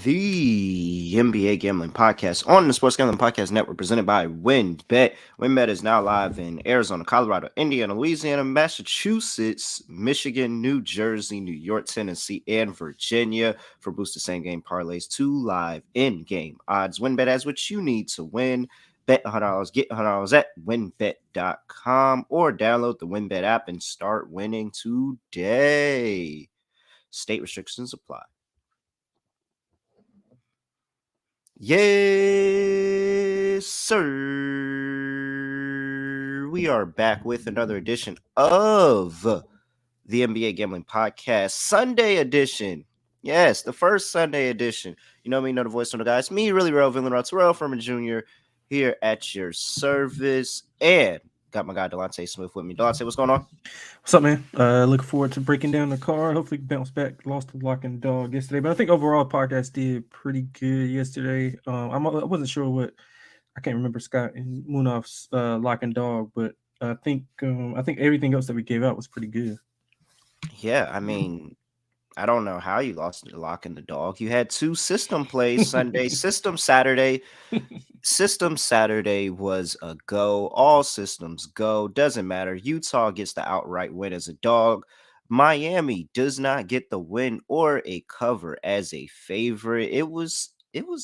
the NBA Gambling Podcast on the Sports Gambling Podcast Network, presented by WynnBET. WynnBET is now live in Arizona, Colorado, Indiana, Louisiana, Massachusetts, Michigan, New Jersey, New York, Tennessee, and Virginia for boosted same-game parlays to live in-game odds. WynnBET has what you need to win. Bet $100, get $100 at wynnbet.com or download the WynnBET app and start winning today. State restrictions apply. Yes, sir. We are back with another edition of the NBA Gambling Podcast, Sunday edition. Yes, the first Sunday edition. You know me, know the voice on the guys. Me, really real villain, Terrell Furman Jr. here at your service. And got my guy Delonte Smith with me. Delonte, what's going on? What's up, man? Looking forward to breaking down the card. Hopefully, bounce back. Lost the lock and dog yesterday, but I think overall podcast did pretty good yesterday. I wasn't sure what I can't remember Scott and Munaf's lock and dog, but I think everything else that we gave out was pretty good. Yeah, I mean, I don't know how you lost the lock and the dog. You had two system plays Sunday, system Saturday. System Saturday was a go. All systems go. Doesn't matter. Utah gets the outright win as a dog. Miami does not get the win or a cover as a favorite. It was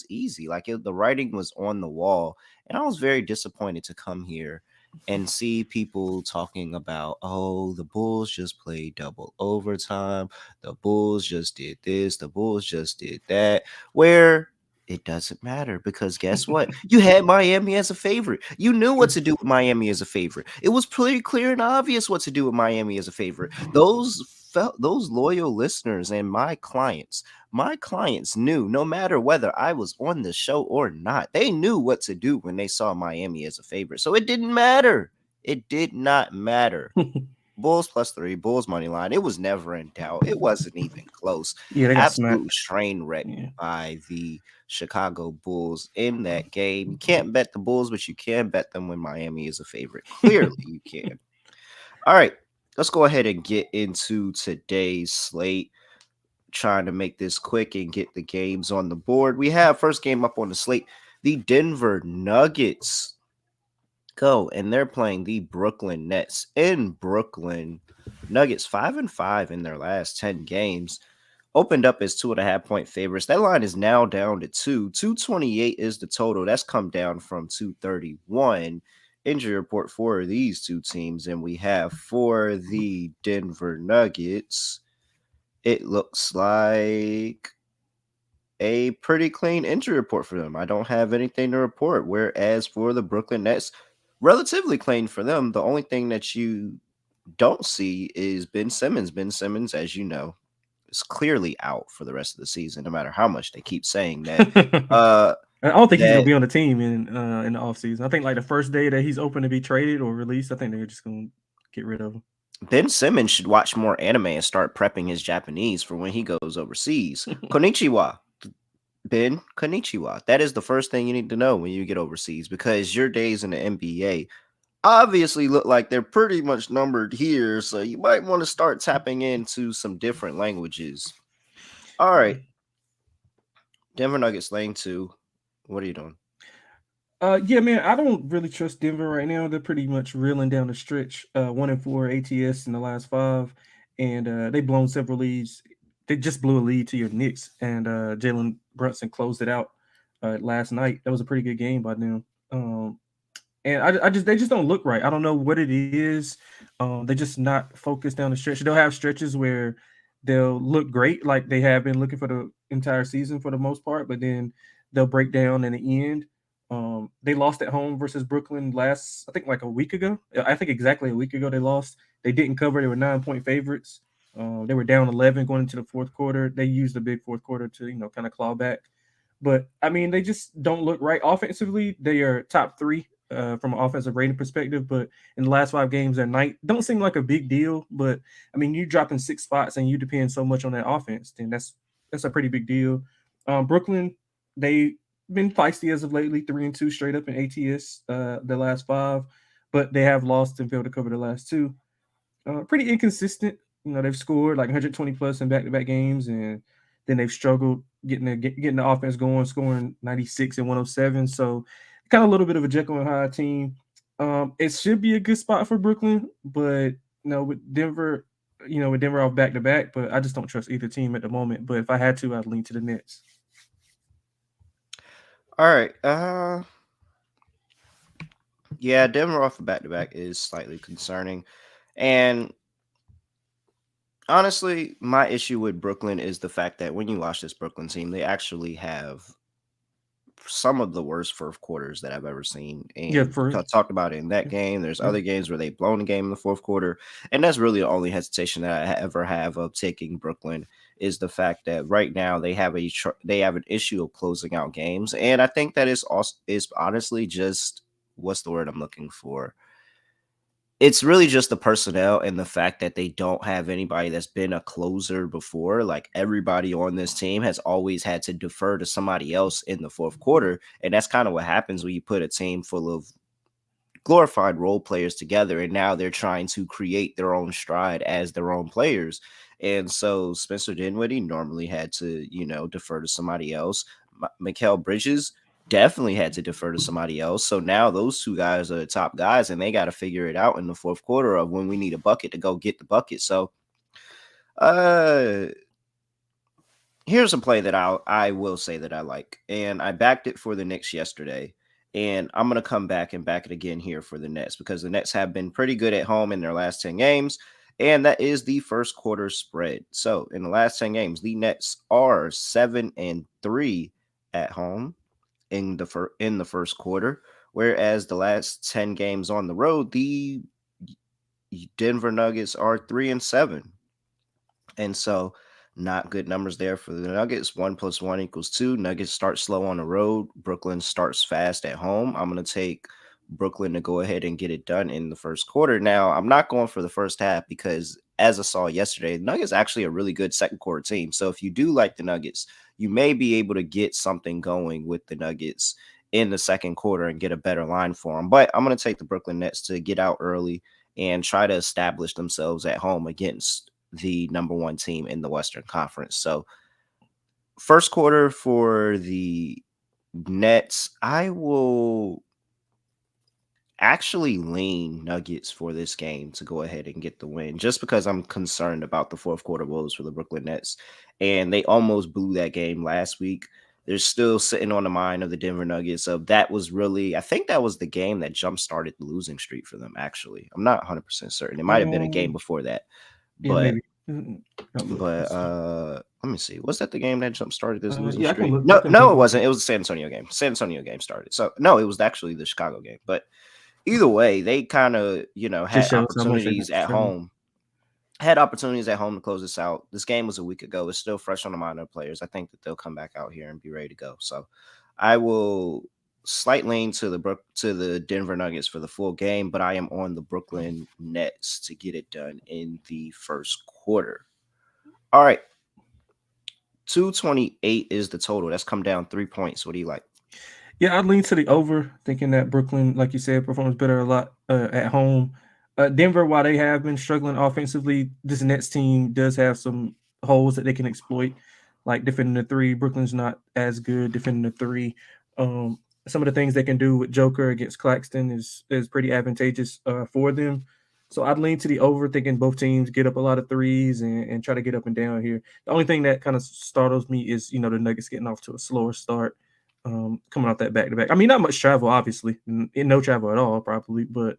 easy. The writing was on the wall, and I was very disappointed to come here and see people talking about, oh, the Bulls just played double overtime. The Bulls just did this. The Bulls just did that. Where it doesn't matter, because guess what? You had Miami as a favorite. You knew what to do with Miami as a favorite. It was pretty clear and obvious what to do with Miami as a favorite. Those loyal listeners and my clients knew, no matter whether I was on the show or not, they knew what to do when they saw Miami as a favorite. So it didn't matter. It did not matter. Bulls +3, Bulls money line. It was never in doubt. It wasn't even close. Yeah, they got Absolute smacked. train wreck by the Chicago Bulls in that game. You can't bet the Bulls, but you can bet them when Miami is a favorite. Clearly, you can. All right, let's go ahead and get into today's slate. Trying to make this quick and get the games on the board. We have first game up on the slate, the Denver Nuggets go, and they're playing the Brooklyn Nets in Brooklyn. Nuggets 5-5 in their last 10 games. Opened up as 2.5-point favorites. That line is now down to 2. 228 is the total. That's come down from 231. Injury report for these two teams, and we have for the Denver Nuggets, it looks like a pretty clean injury report for them. I don't have anything to report. Whereas for the Brooklyn Nets, relatively clean for them. The only thing that you don't see is Ben Simmons. Ben Simmons, as you know, is clearly out for the rest of the season, no matter how much they keep saying that. I don't think he's gonna be on the team in the offseason. I think like the first day that he's open to be traded or released, I think they're just gonna get rid of him. Ben Simmons should watch more anime and start prepping his Japanese for when he goes overseas. Konnichiwa. Ben, konnichiwa. That is the first thing you need to know when you get overseas, because your days in the NBA obviously look like they're pretty much numbered here. So you might want to start tapping into some different languages. All right. Denver Nuggets lane 2. What are you doing? Yeah, man, I don't really trust Denver right now. They're pretty much reeling down the stretch. 1-4 ATS in the last 5, and they've blown several leads. They just blew a lead to your Knicks, and Jalen Brunson closed it out last night. That was a pretty good game by them. And they just don't look right. I don't know what it is. They're just not focused down the stretch. They'll have stretches where they'll look great, like they have been looking for the entire season for the most part, but then they'll break down in the end. They lost at home versus Brooklyn last, I think, like a week ago. I think exactly a week ago they lost. They didn't cover. They were 9-point favorites. They were down 11 going into the fourth quarter. They used the big fourth quarter to, kind of claw back. But, I mean, they just don't look right. Offensively, they are top 3 from an offensive rating perspective. But in the last 5 games, they're ninth. Don't seem like a big deal. But, I mean, you dropping 6 spots and you depend so much on that offense, then that's a pretty big deal. Brooklyn, they been feisty as of lately, 3-2 straight up in ATS the last 5, but they have lost and failed to cover the last 2. Pretty inconsistent. They've scored like 120 plus in back-to-back games, and then they've struggled getting the offense going, scoring 96 and 107. So kind of a little bit of a Jekyll and Hyde team. It should be a good spot for Brooklyn, but with Denver, with Denver off back to back, but I just don't trust either team at the moment. But if I had to, I'd lean to the Nets. All right. Yeah, Denver off the back to back is slightly concerning. And honestly, my issue with Brooklyn is the fact that when you watch this Brooklyn team, they actually have some of the worst fourth quarters that I've ever seen. Yeah, And for talked about it in that game. There's other games where they've blown the game in the fourth quarter. And that's really the only hesitation that I ever have of taking Brooklyn is the fact that right now they have an issue of closing out games. And I think that is honestly just what's the word I'm looking for? It's really just the personnel and the fact that they don't have anybody that's been a closer before. Like everybody on this team has always had to defer to somebody else in the fourth quarter. And that's kind of what happens when you put a team full of glorified role players together. And now they're trying to create their own stride as their own players. And so Spencer Dinwiddie normally had to, defer to somebody else. Mikal Bridges definitely had to defer to somebody else. So now those two guys are the top guys, and they got to figure it out in the fourth quarter of when we need a bucket to go get the bucket. So, here's a play that I will say that I like, and I backed it for the Knicks yesterday, and I'm gonna come back and back it again here for the Nets because the Nets have been pretty good at home in their last 10 games. And that is the first quarter spread. So in the last 10 games, the Nets are 7-3 at home in the first quarter, whereas the last 10 games on the road, the Denver Nuggets are 3-7. And so not good numbers there for the Nuggets. 1 + 1 = 2. Nuggets start slow on the road. Brooklyn starts fast at home. I'm going to take Brooklyn to go ahead and get it done in the first quarter. Now, I'm not going for the first half because, as I saw yesterday, the Nuggets actually a really good second quarter team. So if you do like the Nuggets, you may be able to get something going with the Nuggets in the second quarter and get a better line for them. But I'm going to take the Brooklyn Nets to get out early and try to establish themselves at home against the number one team in the Western Conference. So first quarter for the Nets, I will actually lean Nuggets for this game to go ahead and get the win just because I'm concerned about the fourth quarter woes for the Brooklyn Nets. And they almost blew that game last week. They're still sitting on the mind of the Denver Nuggets. So that was really, I think that was the game that jump started the losing streak for them, actually. I'm not 100% certain. It might have been a game before that. Yeah, But maybe. let me see. Was that the game that jump started this losing Yeah, I streak? can look. No, it wasn't. It was the San Antonio game. San Antonio game started. So no, it was actually the Chicago game. But either way, they kind of, had opportunities at home. Had opportunities at home to close this out. This game was a week ago. It's still fresh on the mind of players. I think that they'll come back out here and be ready to go. So I will slight lean to the Denver Nuggets for the full game, but I am on the Brooklyn Nets to get it done in the first quarter. All right. 228 is the total. That's come down 3 points. What do you like? Yeah, I'd lean to the over, thinking that Brooklyn, like you said, performs better a lot at home. Denver, while they have been struggling offensively, this Nets team does have some holes that they can exploit, like defending the three. Brooklyn's not as good defending the three. Some of the things they can do with Joker against Claxton is pretty advantageous for them. So I'd lean to the over, thinking both teams get up a lot of threes and try to get up and down here. The only thing that kind of startles me is, the Nuggets getting off to a slower start. Coming off that back-to-back. I mean, not much travel, obviously, no travel at all, probably, but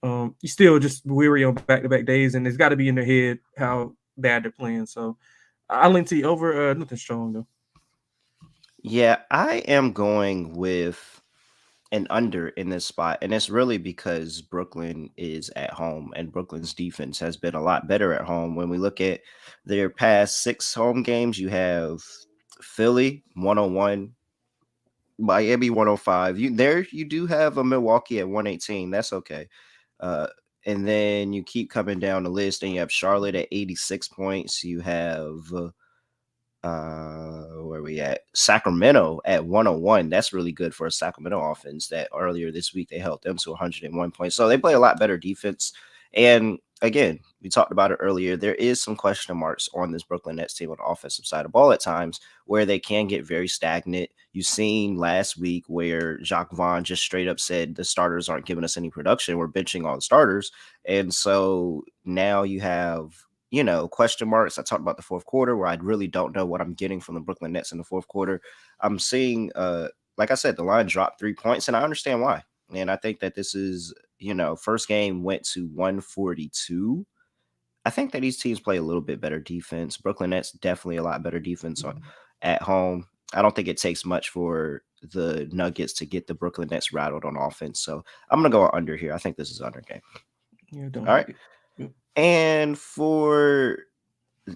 you still just weary on back-to-back days, and it's got to be in their head how bad they're playing. So I lean to over. Nothing strong though. Yeah, I am going with an under in this spot, and it's really because Brooklyn is at home, and Brooklyn's defense has been a lot better at home. When we look at their past 6 home games, you have Philly 101. Miami 105. You do have a Milwaukee at 118. That's okay. And then you keep coming down the list, and you have Charlotte at 86 points. You have where are we at? Sacramento at 101. That's really good for a Sacramento offense that earlier this week they held them to 101 points. So they play a lot better defense. And again, we talked about it earlier. There is some question marks on this Brooklyn Nets team on the offensive side of ball at times where they can get very stagnant. You've seen last week where Jacques Vaughn just straight up said the starters aren't giving us any production. We're benching all the starters. And so now you have, question marks. I talked about the fourth quarter where I really don't know what I'm getting from the Brooklyn Nets in the fourth quarter. I'm seeing, like I said, the line dropped 3 points, and I understand why. And I think that this is, first game went to 142. I think that these teams play a little bit better defense. Brooklyn Nets definitely a lot better defense at home. I don't think it takes much for the Nuggets to get the Brooklyn Nets rattled on offense. So I'm gonna go under here. I think this is under game. Yeah, don't All right. like it. Yep. And for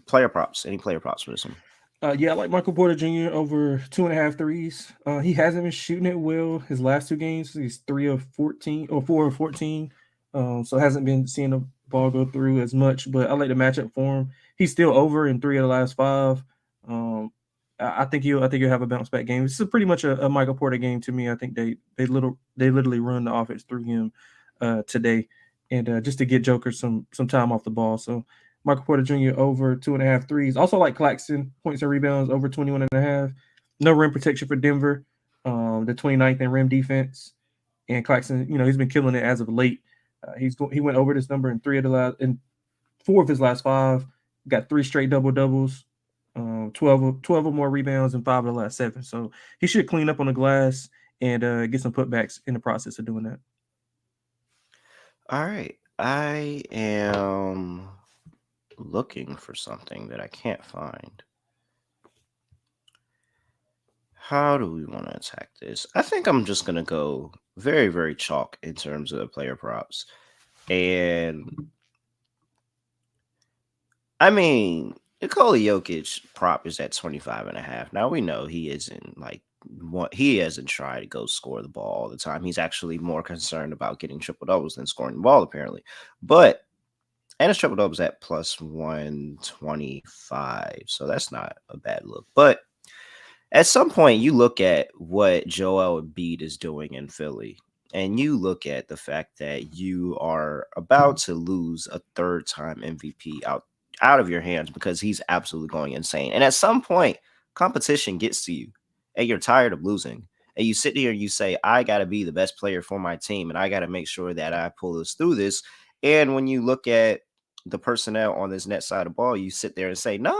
player props, any player props for this one? Yeah, I like Michael Porter Jr. over 2.5 threes. He hasn't been shooting it well his last 2 games. He's 3 of 14 or 4 of 14. So hasn't been seeing the ball go through as much. But I like the matchup for him. He's still over in 3 of the last 5. I think he'll have a bounce back game. This is pretty much a Michael Porter game to me. I think they literally run the offense through him today, and just to get Joker some time off the ball. So Michael Porter Jr. over 2.5 threes. Also like Claxton, points and rebounds over 21.5. No rim protection for Denver. The 29th in rim defense. And Claxton, he's been killing it as of late. He went over this number in 4 of his last 5. Got 3 straight double doubles. 12 or more rebounds and 5 of the last 7. So he should clean up on the glass and get some putbacks in the process of doing that. All right. I am looking for something that I can't find. How do we want to attack this? I think I'm just going to go very, very chalk in terms of player props. And I mean, Nikola Jokic prop is at 25.5. Now we know he isn't he hasn't tried to go score the ball all the time. He's actually more concerned about getting triple doubles than scoring the ball, apparently. But and his triple doubles at plus 125. So that's not a bad look. But at some point, you look at what Joel Embiid is doing in Philly, and you look at the fact that you are about to lose a third-time MVP out of your hands because he's absolutely going insane. And at some point, competition gets to you, and you're tired of losing. And you sit here and you say, I got to be the best player for my team, and I got to make sure that I pull us through this. And when you look at the personnel on this net side of the ball, you sit there and say, no,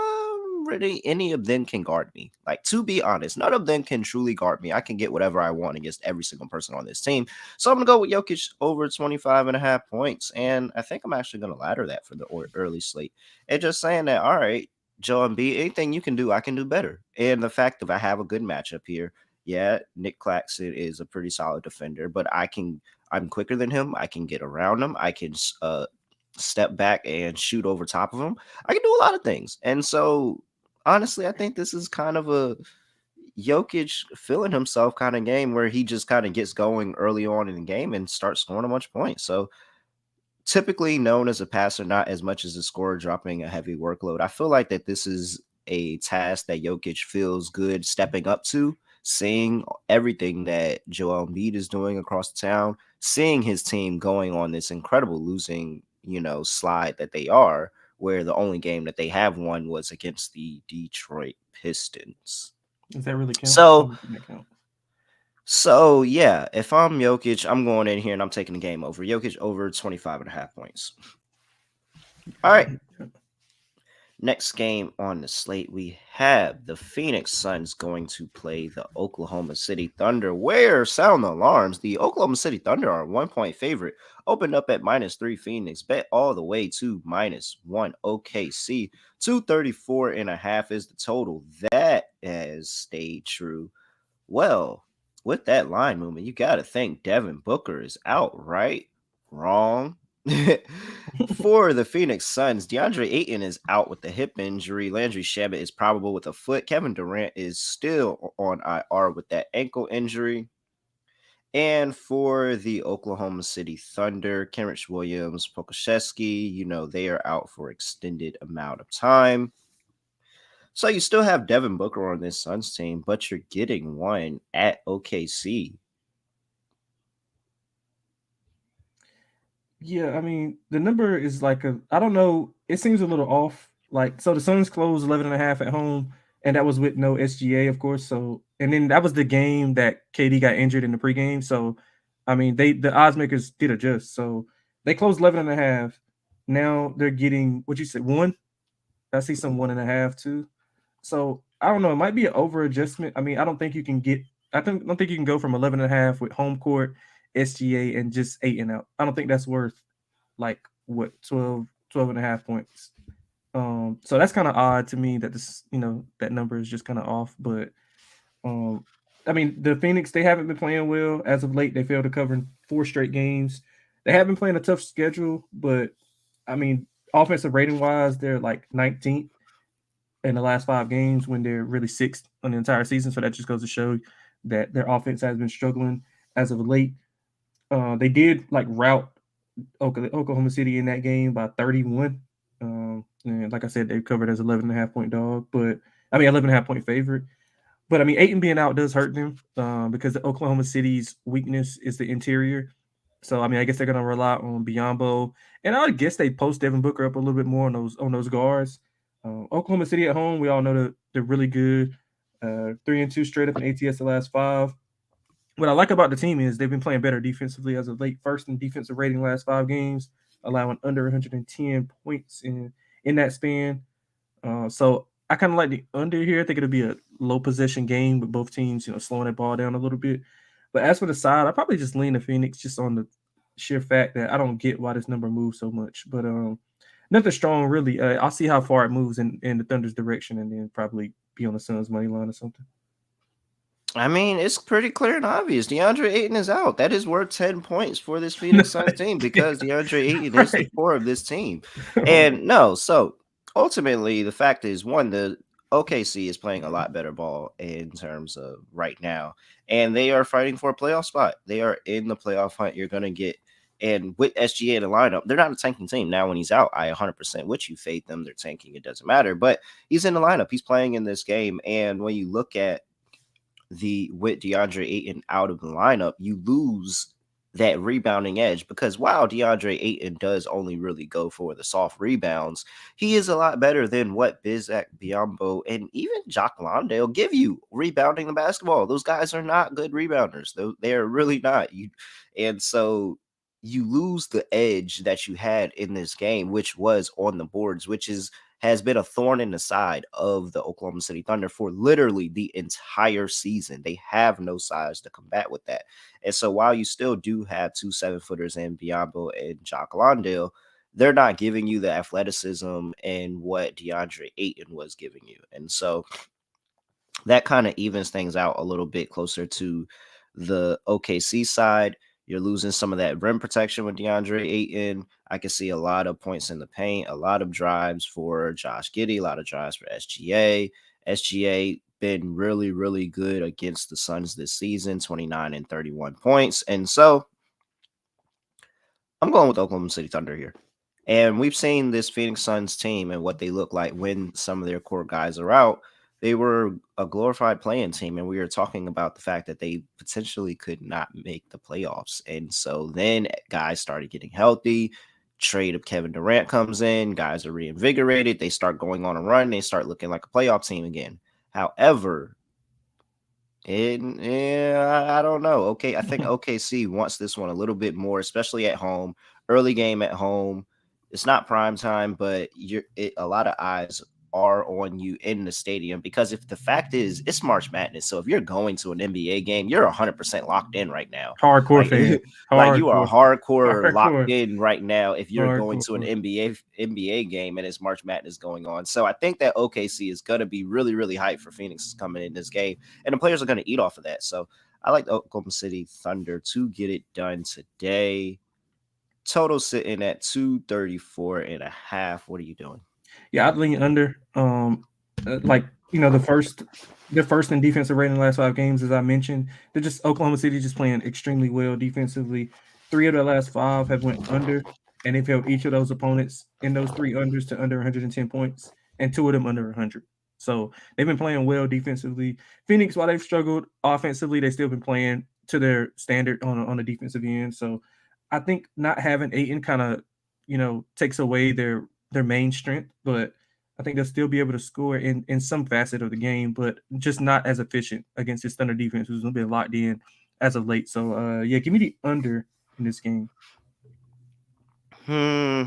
really, any of them can guard me. Like, to be honest, none of them can truly guard me. I can get whatever I want against every single person on this team. So I'm going to go with Jokic over 25.5 points. And I think I'm actually going to ladder that for the early slate. And just saying that, all right, Joe Embiid, anything you can do, I can do better. And the fact that I have a good matchup here, yeah, Nick Claxton is a pretty solid defender, but I'm quicker than him. I can get around him. I can step back and shoot over top of him. I can do a lot of things. And so honestly, I think this is kind of a Jokic feeling himself kind of game where he just kind of gets going early on in the game and starts scoring a bunch of points. So typically known as a passer, not as much as a scorer dropping a heavy workload. I feel like that this is a task that Jokic feels good stepping up to, seeing everything that Joel Embiid is doing across the town, seeing his team going on this incredible losing, slide that they are, where the only game that they have won was against the Detroit Pistons. Does that really count? So yeah, if I'm Jokic, I'm going in here and I'm taking the game over. Jokic over 25.5 points. All right. Next game on the slate, we have the Phoenix Suns going to play the Oklahoma City Thunder. Where sound the alarms? The Oklahoma City Thunder are a 1-point favorite. Opened up at -3 Phoenix, bet all the way to -1 OKC. 234.5 is the total. That has stayed true. Well, with that line movement, you got to think Devin Booker is out, right? Wrong. For the Phoenix Suns, DeAndre Ayton is out with the hip injury. Landry Shamet is probable with a foot. Kevin Durant is still on IR with that ankle injury. And for the Oklahoma City Thunder, Kenrich Williams, Pokusevski, they are out for extended amount of time. So you still have Devin Booker on this Suns team, but you're getting one at OKC. Yeah, I mean, the number is like I don't know, it seems a little off. Like, so the Suns closed 11.5 at home, and that was with no SGA, of course. So, and then that was the game that KD got injured in the pregame. So, I mean, the odds makers did adjust. So they closed 11.5. Now they're getting what you said, one. I see some 1.5 too. So I don't know. It might be an over adjustment. I mean, I don't think you can get. Don't think you can go from 11.5 with home court, SGA, and just 8 and out. I don't think that's worth like what 12.5 points. So that's kind of odd to me that this, that number is just kind of off. But um, I mean, the Phoenix, they haven't been playing well as of late. They failed to cover in 4 straight games. They have been playing a tough schedule, but I mean, offensive rating wise, they're like 19th in the last 5 games when they're really sixth on the entire season. So that just goes to show that their offense has been struggling as of late. They did like rout Oklahoma City in that game by 31. And like I said, they covered as 11.5 point dog, but I mean 11.5 point favorite. But I mean, Aiton being out does hurt them because the Oklahoma City's weakness is the interior. So I mean, I guess they're gonna rely on Biyombo, and I guess they post Devin Booker up a little bit more on those guards. Oklahoma City at home, we all know that they're really good. 3-2 straight up in ATS the last 5. What I like about the team is they've been playing better defensively as of late. First in defensive rating last 5 games, allowing under 110 points in that span. So I kind of like the under here. I think it'll be a low possession game with both teams, slowing that ball down a little bit. But as for the side, I probably just lean the Phoenix just on the sheer fact that I don't get why this number moves so much. But nothing strong really. I'll see how far it moves in the Thunder's direction, and then probably be on the Suns money line or something. I mean, it's pretty clear and obvious. DeAndre Ayton is out. That is worth 10 points for this Phoenix Suns team because DeAndre Ayton is the Right. core of this team. Oh, And no, so ultimately, the fact is one, the OKC is playing a lot better ball in terms of right now, and they are fighting for a playoff spot. They are in the playoff hunt. You're going to get, and with SGA in the lineup, they're not a tanking team. Now, when he's out, I 100% would you fade them. They're tanking. It doesn't matter. But he's in the lineup. He's playing in this game. And when you look at with DeAndre Ayton out of the lineup, you lose that rebounding edge because while DeAndre Ayton does only really go for the soft rebounds, he is a lot better than what Bizak Biyombo and even Jock Landale give you rebounding the basketball. Those guys are not good rebounders. They are really not. And so you lose the edge that you had in this game, which was on the boards, which has been a thorn in the side of the Oklahoma City Thunder for literally the entire season. They have no size to combat with that. And so while you still do have 2 7-footers in Biyombo and Jock Landale, they're not giving you the athleticism and what DeAndre Ayton was giving you. And so that kind of evens things out a little bit closer to the OKC side. You're losing some of that rim protection with DeAndre Ayton. I can see a lot of points in the paint, a lot of drives for Josh Giddey, a lot of drives for SGA. SGA been really, really good against the Suns this season, 29 and 31 points. And so I'm going with Oklahoma City Thunder here. And we've seen this Phoenix Suns team and what they look like when some of their core guys are out. They were a glorified playing team, and we were talking about the fact that they potentially could not make the playoffs. And so then guys started getting healthy. Trade of Kevin Durant comes in, guys are reinvigorated. They start going on a run. They start looking like a playoff team again. However, I don't know. Okay, I think OKC wants this one a little bit more, especially at home. Early game at home. It's not prime time, but a lot of eyes are on you in the stadium because if the fact is it's March Madness, so if you're going to an NBA game, you're 100% locked in right now. hardcore Like fan. like you are Hardcore. hardcore locked Hardcore. in right now if you're going to an Hardcore. NBA game and it's March Madness going on. So I think that OKC is going to be really really hyped for Phoenix coming in this game, and the players are going to eat off of that. So I like the Oklahoma City Thunder to get it done today. Total sitting at 234.5. What are you doing? Yeah, I'd lean under. Like they're first in defensive rating the last 5 games, as I mentioned. They're just Oklahoma City just playing extremely well defensively. 3 of their last 5 have went under, and they've held each of those opponents in those 3 unders to under 110 points, and 2 of them under 100. So they've been playing well defensively. Phoenix, while they've struggled offensively, they've still been playing to their standard on the defensive end. So I think not having Aiton kind of, takes away their main strength, but I think they'll still be able to score in some facet of the game, but just not as efficient against this Thunder defense, who's a little bit locked in as of late. So yeah, give me the under in this game. Hmm.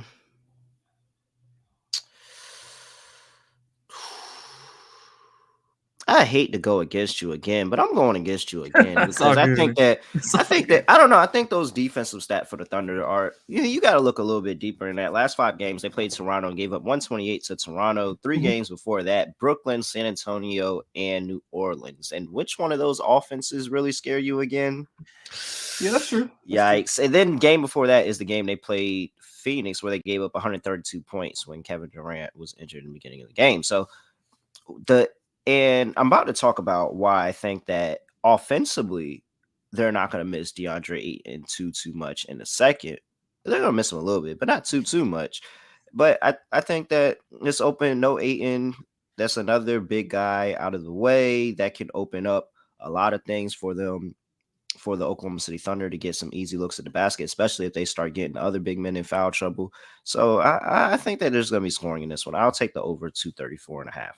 I hate to go against you again, but I'm going against you again It's all because I good, think man. that It's I all think good. that I don't know. I think those defensive stats for the Thunder are you got to look a little bit deeper in that. Last 5 games they played Toronto and gave up 128 to Toronto. 3 Mhm. games before that, Brooklyn, San Antonio, and New Orleans. And which one of those offenses really scare you again? Yeah, that's true. That's true. Yikes! And then game before that is the game they played Phoenix, where they gave up 132 points when Kevin Durant was injured in the beginning of the game. So the and I'm about to talk about why I think that offensively they're not going to miss DeAndre Ayton too much in the second. They're going to miss him a little bit, but not too much. But I think that this open no Ayton, that's another big guy out of the way that can open up a lot of things for them for the Oklahoma City Thunder to get some easy looks at the basket, especially if they start getting other big men in foul trouble. So I think that there's going to be scoring in this one. I'll take the over 234.5.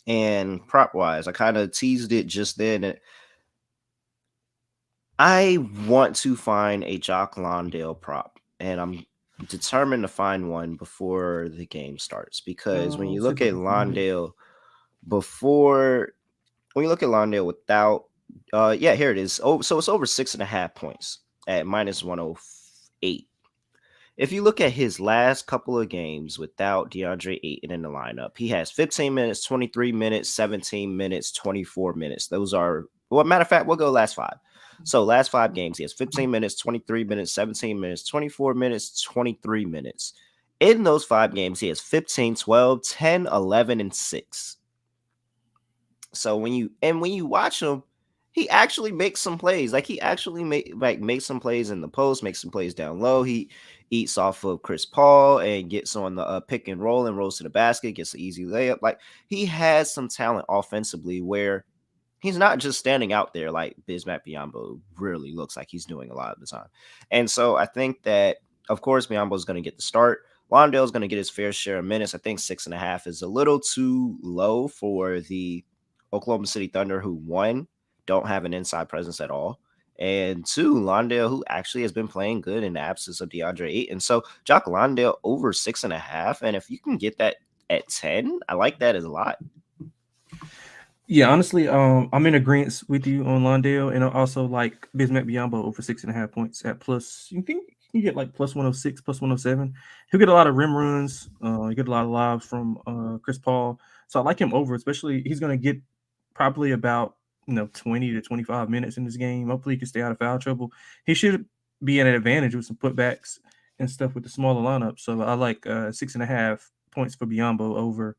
And prop wise, I kind of teased it just then. I want to find a Jock Londale prop, and I'm determined to find one before the game starts because when you Let's see look if I at can find it. Londale before, when you look at Londale without, yeah, here it is. Oh, so it's over 6.5 points at minus 108. If you look at his last couple of games without DeAndre Ayton in the lineup, he has 15 minutes, 23 minutes, 17 minutes, 24 minutes. Those are, well, matter of fact, we'll go last 5. So last 5 games, he has 15 minutes, 23 minutes, 17 minutes, 24 minutes, 23 minutes. In those 5 games, he has 15, 12, 10, 11, and 6. So when you watch him, he actually makes some plays. Like he actually makes some plays in the post, makes some plays down low. He eats off of Chris Paul and gets on the pick and roll and rolls to the basket, gets an easy layup. Like he has some talent offensively where he's not just standing out there like Bismack Biyombo really looks like he's doing a lot of the time. And so I think that of course Biyombo is going to get the start. Londale's going to get his fair share of minutes. I think 6.5 is a little too low for the Oklahoma City Thunder, who one, don't have an inside presence at all. And two, Londale, who actually has been playing good in the absence of DeAndre Ayton. So Jock Londale over 6.5. And if you can get that at 10, I like that as a lot. Yeah, honestly, I'm in agreement with you on Londale, and I also like Bismack Biyombo over 6.5 points at plus. You think you get like plus 106, plus 107. He'll get a lot of rim runs. He get a lot of lives from Chris Paul. So I like him over, especially he's going to get probably about 20 to 25 minutes in this game. Hopefully, he can stay out of foul trouble. He should be at an advantage with some putbacks and stuff with the smaller lineup. So I like 6.5 points for Biyombo over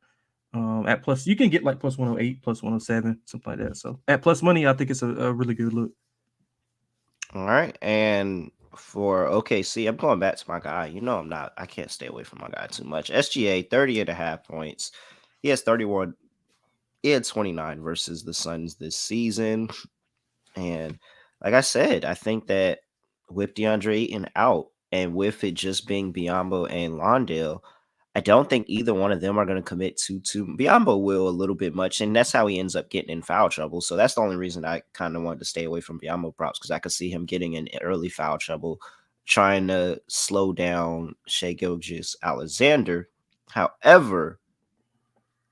at plus. You can get like plus 108, plus 107, something like that. So at plus money, I think it's a really good look. All right. And for OKC, I'm going back to my guy. I can't stay away from my guy too much. SGA, 30.5 points. He has 31. He had 29 versus the Suns this season. And like I said, I think that with DeAndre Ayton out and with it just being Biyombo and Londale, I don't think either one of them are going to commit to Biyombo will a little bit much, and that's how he ends up getting in foul trouble. So that's the only reason I kind of wanted to stay away from Biyombo props because I could see him getting in early foul trouble, trying to slow down Shea Gilgeous Alexander. However,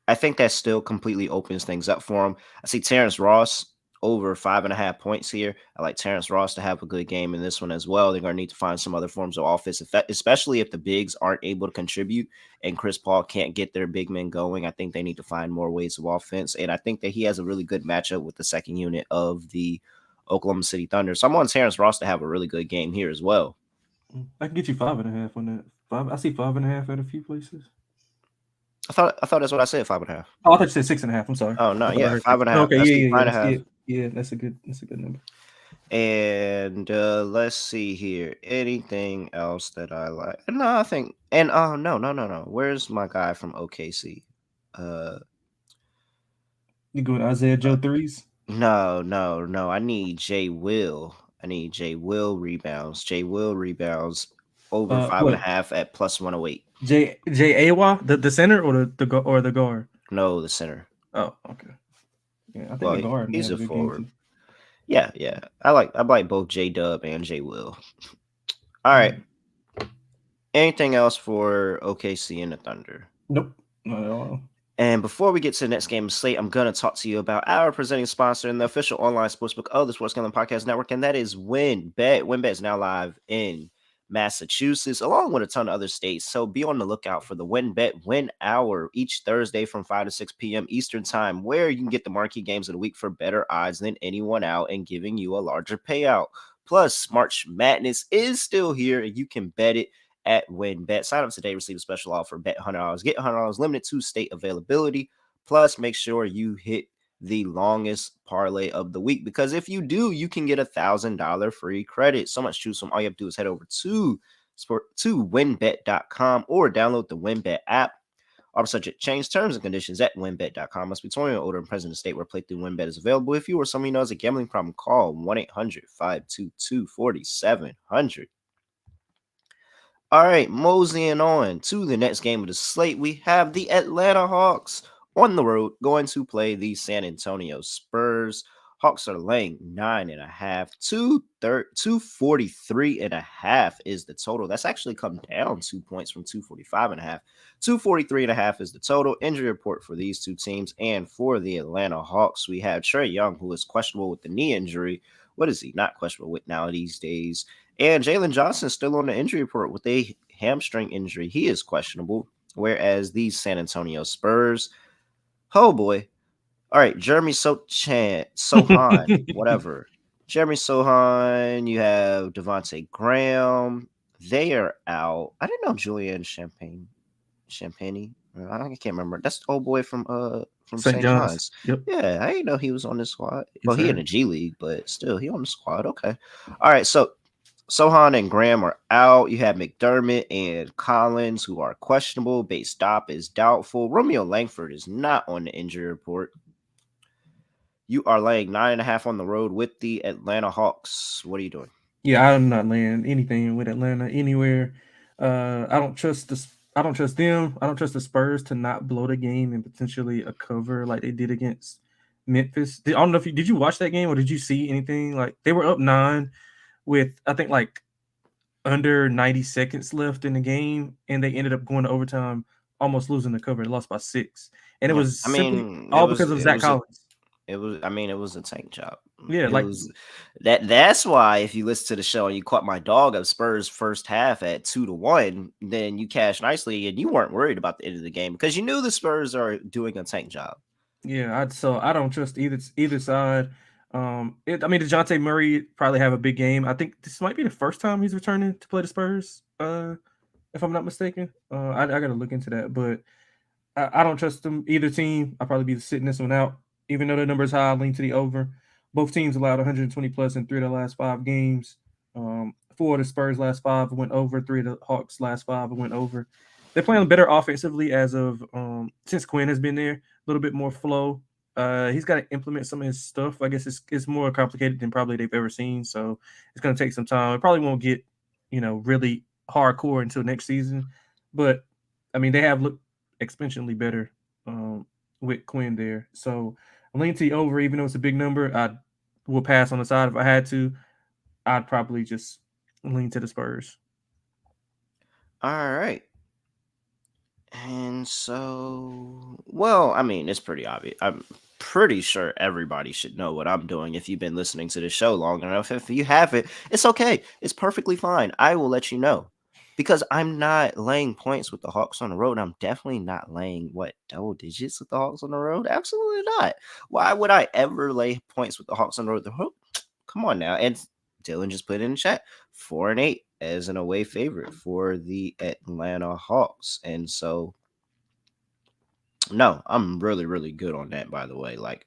I think that still completely opens things up for him. I see Terrence Ross over 5.5 points here. I like Terrence Ross to have a good game in this one as well. They're going to need to find some other forms of offense, especially if the bigs aren't able to contribute and Chris Paul can't get their big men going. I think they need to find more ways of offense. And I think that he has a really good matchup with the second unit of the Oklahoma City Thunder. So I'm on Terrence Ross to have a really good game here as well. I can get you 5.5 on that. Five. I see 5.5 at a few places. I thought that's what I said, 5.5. Oh, I thought you said 6.5. I'm sorry. Oh no, I thought I yeah, heard five six. and a half. Okay, That's yeah, the yeah, five yeah. and a half. Yeah, that's a good number. And let's see here. Anything else that I like? No, I think. And oh no. Where's my guy from OKC? Uh, You going Isaiah uh Joe threes? no. I need Jay Will. I need Jay Will rebounds. Jay Will rebounds over five and a What half at plus 108. J Awa, the center or the guard? No, the center. Oh, okay. Yeah, I think the Well, guard may he's have a a good game forward. too. Yeah, yeah. I like both J Dub and J Will. All right. Mm. Anything else for OKC and the Thunder? Nope, not at all. And before we get to the next game of slate, I'm going to talk to you about our presenting sponsor and the official online sportsbook of the Sports Gambling Podcast Network, and that is WynnBET. WynnBET is now live in Massachusetts, along with a ton of other states. So be on the lookout for the WynnBET Win Hour each Thursday from 5 to 6 p.m. Eastern Time, where you can get the marquee games of the week for better odds than anyone out and giving you a larger payout. Plus, March Madness is still here, and you can bet it at WynnBET. Sign up today, receive a special offer, bet $100, get $100, limited to state availability. Plus, make sure you hit the longest parlay of the week, because if you do, you can get $1,000 free credit. So much to choose from. All you have to do is head over to wynnbet.com or download the WynnBET app. Our subject change terms and conditions at wynnbet.com. Must be 21 or older and present in a state where playthrough WynnBET is available. If you or someone you know has a gambling problem, call 1-800-522-4700. All right, moseying on to the next game of the slate. We have the Atlanta Hawks on the road going to play the San Antonio Spurs. Hawks are laying 9.5. 243.5 is the total. That's actually come down 2 points from 245.5. 243.5 is the total. Injury report for these two teams. And for the Atlanta Hawks, we have Trae Young, who is questionable with the knee injury. What is he not questionable with now these days? And Jalen Johnson is still on the injury report with a hamstring injury. He is questionable. Whereas these San Antonio Spurs, oh boy. All right, Jeremy Sohan, whatever. Jeremy Sohan, you have Devontae Graham. They are out. I didn't know Julian Champagne. I can't remember. That's the old boy from St. St. John's. John's. Yep. Yeah, I didn't know he was on the squad. Yes, Well, he in sir. the G League, but still, he on the squad. Okay. All right, so Sohan and Graham are out. You have McDermott and Collins, who are questionable. Base Stop is doubtful. Romeo Langford is not on the injury report. You are laying 9.5 on the road with the Atlanta Hawks. What are you doing? Yeah, I'm not laying anything with Atlanta anywhere. I don't trust I don't trust them. I don't trust the Spurs to not blow the game and potentially a cover like they did against Memphis. I don't know if did you watch that game or did you see anything? Like they were up 9 with I think like under 90 seconds left in the game, and they ended up going to overtime, almost losing the cover. They lost by 6, and it Yeah, was I simply mean, all because of Zach Collins. it was a tank job. Yeah, It like was that's why if you listen to the show and you caught my dog of Spurs first half at 2-1, then you cashed nicely and you weren't worried about the end of the game because you knew the Spurs are doing a tank job. yeah, so I don't trust either side. I mean, DeJounte Murray probably have a big game. I think this might be the first time he's returning to play the Spurs, if I'm not mistaken. I got to look into that, but I don't trust them either team. I'll probably be sitting this one out, even though the number's high. I lean to the over. Both teams allowed 120 plus in 3 of the last 5 games. 4 of the Spurs last 5 went over. 3 of the Hawks last 5 went over. They're playing better offensively as of since Quinn has been there. A little bit more flow. He's got to implement some of his stuff. I guess it's more complicated than probably they've ever seen. So it's going to take some time. It probably won't get really hardcore until next season. But I mean, they have looked exponentially better with Quinn there. So I'm leaning to the over, even though it's a big number. I will pass on the side if I had to. I'd probably just lean to the Spurs. All right. And so, well, I mean, it's pretty obvious. I'm pretty sure everybody should know what I'm doing if you've been listening to the show long enough. If you haven't, it's okay. It's perfectly fine. I will let you know because I'm not laying points with the Hawks on the road. I'm definitely not laying double digits with the Hawks on the road. Absolutely not. Why would I ever lay points with the Hawks on the road? Come on now. And Dylan just put in the chat 4-8 as an away favorite for the Atlanta Hawks. And so, no, I'm really, really good on that, by the way. Like,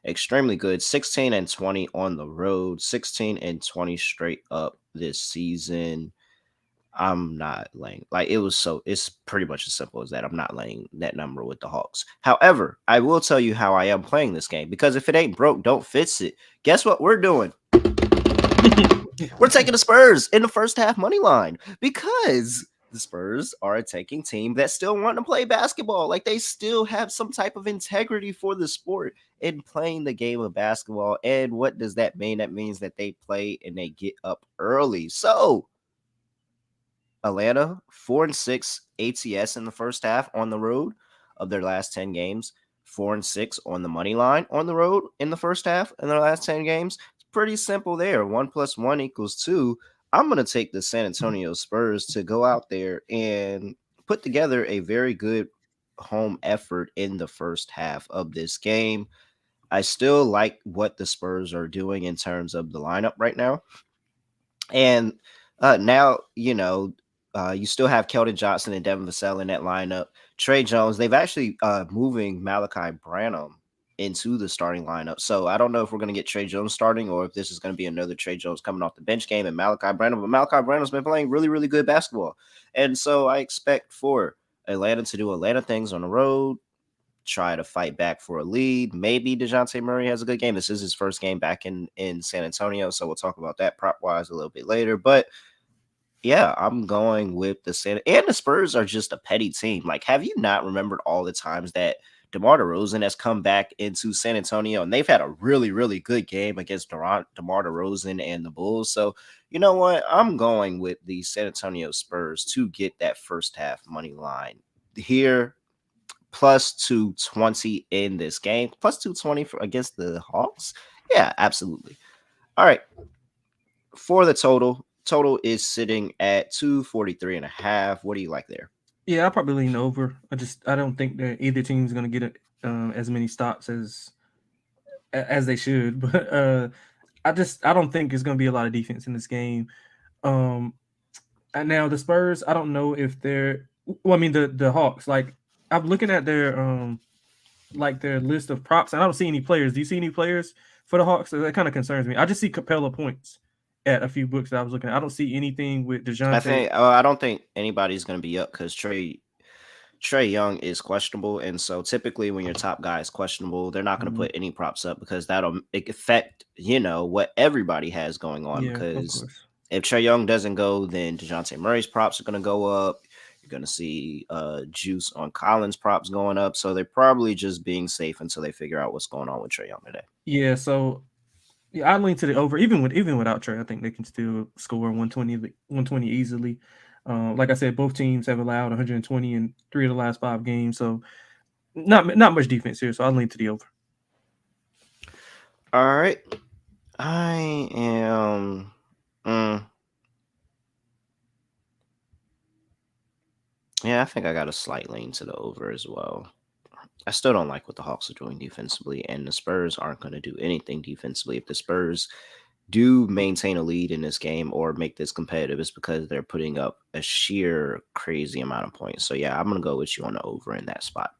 extremely good. 16-20 on the road, 16-20 straight up this season. I'm not laying it's pretty much as simple as that. I'm not laying that number with the Hawks. However, I will tell you how I am playing this game because if it ain't broke, don't fix it. Guess what we're doing? We're taking the Spurs in the first half money line because the Spurs are a taking team that still want to play basketball. Like they still have some type of integrity for the sport in playing the game of basketball. And what does that mean? That means that they play and they get up early. So Atlanta 4-6 ATS in the first half on the road of their last 10 games. 4-6 on the money line on the road in the first half in their last 10 games. It's pretty simple there. 1+1 = 2. I'm going to take the San Antonio Spurs to go out there and put together a very good home effort in the first half of this game. I still like what the Spurs are doing in terms of the lineup right now. And now, you still have Keldon Johnson and Devin Vassell in that lineup. Trey Jones, they've actually moving Malachi Branham into the starting lineup. So I don't know if we're going to get Trey Jones starting or if this is going to be another Trey Jones coming off the bench game and Malachi Branham. But Malachi Branham's been playing really, really good basketball. And so I expect for Atlanta to do Atlanta things on the road, try to fight back for a lead. Maybe DeJounte Murray has a good game. This is his first game back in San Antonio, so we'll talk about that prop-wise a little bit later. But yeah, I'm going with and the Spurs are just a petty team. Like, have you not remembered all the times that DeMar DeRozan has come back into San Antonio and they've had a really, really good game against DeMar DeRozan and the Bulls? So, you know what? I'm going with the San Antonio Spurs to get that first half money line here. Plus 220 in this game. Plus 220 against the Hawks. Yeah, absolutely. All right. For the total is sitting at 243.5. What do you like there? Yeah, I'll probably lean over. I don't think that either team's going to get as many stops as they should. But I don't think it's going to be a lot of defense in this game. And now the Spurs, I don't know if they're. Well, I mean the Hawks. Like I'm looking at their list of props, and I don't see any players. Do you see any players for the Hawks? That kind of concerns me. I just see Capella points at a few books that I was looking at. I don't see anything with DeJounte. I don't think anybody's going to be up because Trey Young is questionable, and so typically when your top guy is questionable, they're not going to put any props up because that'll affect what everybody has going on. Yeah, of Because course. if Trey Young doesn't go, then DeJounte Murray's props are going to go up. You're going to see juice on Collins props going up. So they're probably just being safe until they figure out what's going on with Trey Young today. Yeah, so yeah, I lean to the over. Even without Trey, I think they can still score 120 easily. Like I said, both teams have allowed 120 in 3 of the last 5 games, so not much defense here. So I lean to the over. All right, I am. Yeah, I think I got a slight lean to the over as well. I still don't like what the Hawks are doing defensively, and the Spurs aren't going to do anything defensively. If the Spurs do maintain a lead in this game or make this competitive, it's because they're putting up a sheer crazy amount of points. So yeah, I'm going to go with you on the over in that spot.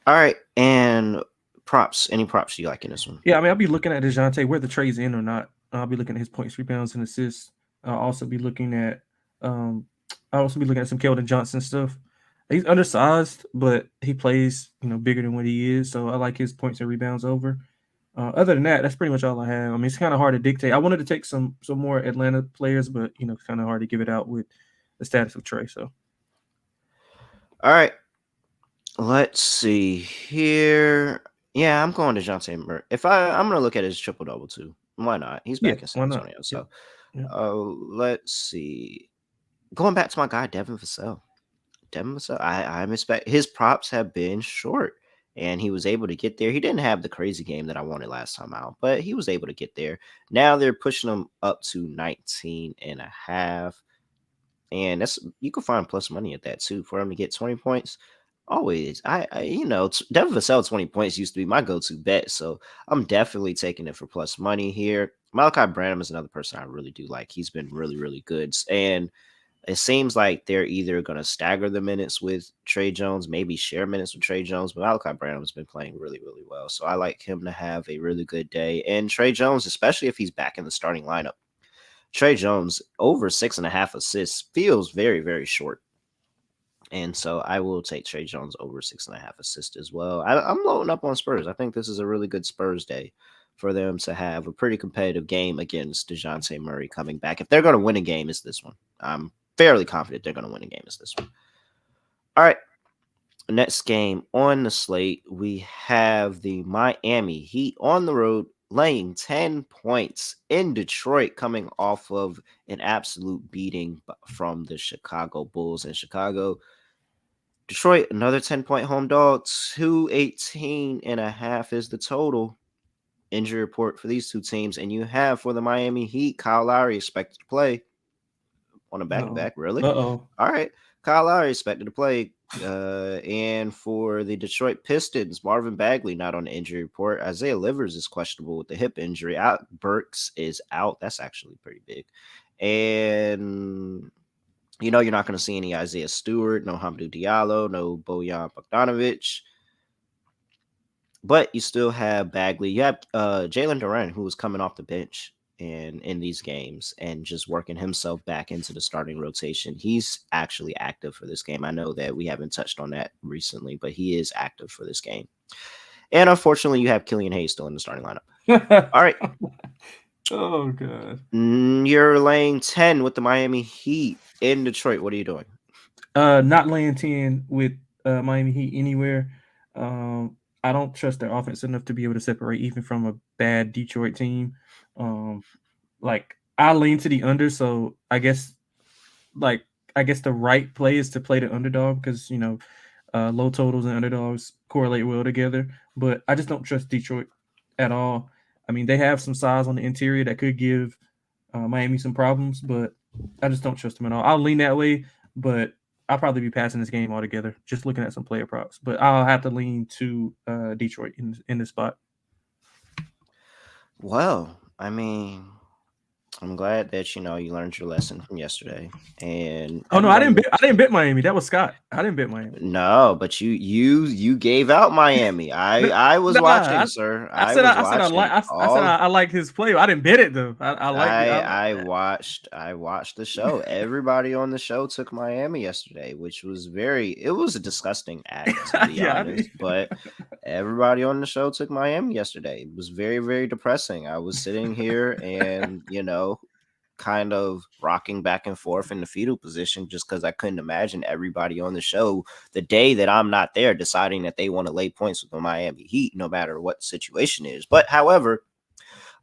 All right, and props. Any props do you like in this one? Yeah, I mean, I'll be looking at DeJounte, whether Trey's in or not. I'll be looking at his points, rebounds, and assists. I'll also be looking at some Keldon Johnson stuff. He's undersized, but he plays, bigger than what he is. So I like his points and rebounds over. Other than that, that's pretty much all I have. I mean, it's kind of hard to dictate. I wanted to take some more Atlanta players, but it's kind of hard to give it out with the status of Trey. So, all right, let's see here. Yeah, I'm going to DeJounte Murray. I'm going to look at his triple double too. Why not? He's back in San Antonio. So, let's see. Going back to my guy Devin Vassell. I expect his props have been short, and he was able to get there. He didn't have the crazy game that I wanted last time out, but he was able to get there. Now they're pushing him up to 19.5, and you can find plus money at that too for him to get 20 points. Always, Devin Vassell 20 points used to be my go-to bet, so I'm definitely taking it for plus money here. Malachi Branham is another person I really do like. He's been really, really good, and it seems like they're either going to stagger the minutes with Trey Jones, maybe share minutes with Trey Jones, but Malachi Branham has been playing really, really well. So I like him to have a really good day. And Trey Jones, especially if he's back in the starting lineup, Trey Jones over 6.5 assists feels very, very short. And so I will take Trey Jones over 6.5 assists as well. I'm loading up on Spurs. I think this is a really good Spurs day. for them to have a pretty competitive game against DeJounte Murray coming back. If they're going to win a game, it's this one. I'm fairly confident they're going to win a game, it's this one. All right. Next game on the slate, we have the Miami Heat on the road laying 10 points in Detroit, coming off of an absolute beating from the Chicago Bulls in Chicago. Detroit, another 10-point home dog, 218.5 is the total. Injury report for these two teams, and you have for the Miami Heat, Kyle Lowry expected to play on a back-to-back. Really? Uh-oh. All right. Kyle Lowry expected to play. And for the Detroit Pistons, Marvin Bagley not on the injury report. Isaiah Livers is questionable with the hip injury. Burks is out. That's actually pretty big. And you're not going to see any Isaiah Stewart, no Hamidou Diallo, no Bojan Bogdanovic. But you still have Bagley. You have Jalen Duren, who was coming off the bench in these games and just working himself back into the starting rotation. He's actually active for this game. I know that we haven't touched on that recently, but he is active for this game. And unfortunately, you have Killian Hayes still in the starting lineup. All right. Oh, God. You're laying 10 with the Miami Heat in Detroit. What are you doing? Not laying 10 with Miami Heat anywhere. I don't trust their offense enough to be able to separate even from a bad Detroit team. I lean to the under, so I guess the right play is to play the underdog because low totals and underdogs correlate well together. But I just don't trust Detroit at all. I mean, they have some size on the interior that could give Miami some problems, but I just don't trust them at all. I'll lean that way, but I'll probably be passing this game altogether, just looking at some player props. But I'll have to lean to Detroit in this spot. Well, I mean, I'm glad that you learned your lesson from yesterday. And I didn't bet Miami. That was Scott. I didn't bet Miami. No, but you gave out Miami. I was watching, sir. I like his play. I didn't bet it though. I watched the show. Everybody on the show took Miami yesterday, which was it was a disgusting act to be honest. But everybody on the show took Miami yesterday. It was very, very depressing. I was sitting here and kind of rocking back and forth in the fetal position just because I couldn't imagine everybody on the show the day that I'm not there deciding that they want to lay points with the Miami Heat no matter what the situation is. But however,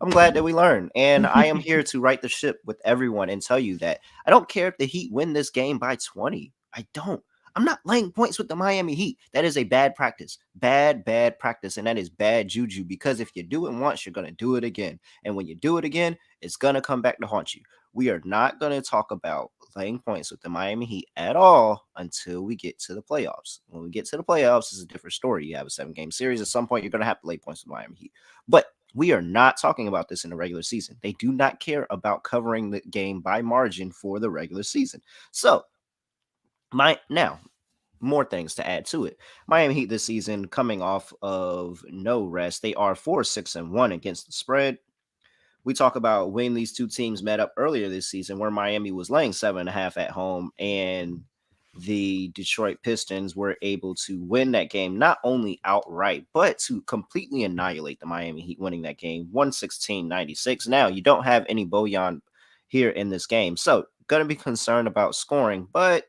I'm glad that we learned, and I am here to right the ship with everyone and tell you that I don't care if the Heat win this game by 20. I don't. I'm not laying points with the Miami Heat. That is a bad practice. Bad practice. And that is bad juju because if you do it once, you're going to do it again. And when you do it again, it's going to come back to haunt you. We are not going to talk about laying points with the Miami Heat at all until we get to the playoffs. When we get to the playoffs, it's a different story. You have a 7-game series. At some point, you're going to have to lay points with Miami Heat. But we are not talking about this in the regular season. They do not care about covering the game by margin for the regular season. So, now, more things to add to it. Miami Heat this season coming off of no rest. They are 4-6-1 against the spread. We talk about when these two teams met up earlier this season where Miami was laying 7.5 at home and the Detroit Pistons were able to win that game, not only outright, but to completely annihilate the Miami Heat, winning that game 116-96. Now, you don't have any Bojan here in this game, so going to be concerned about scoring, but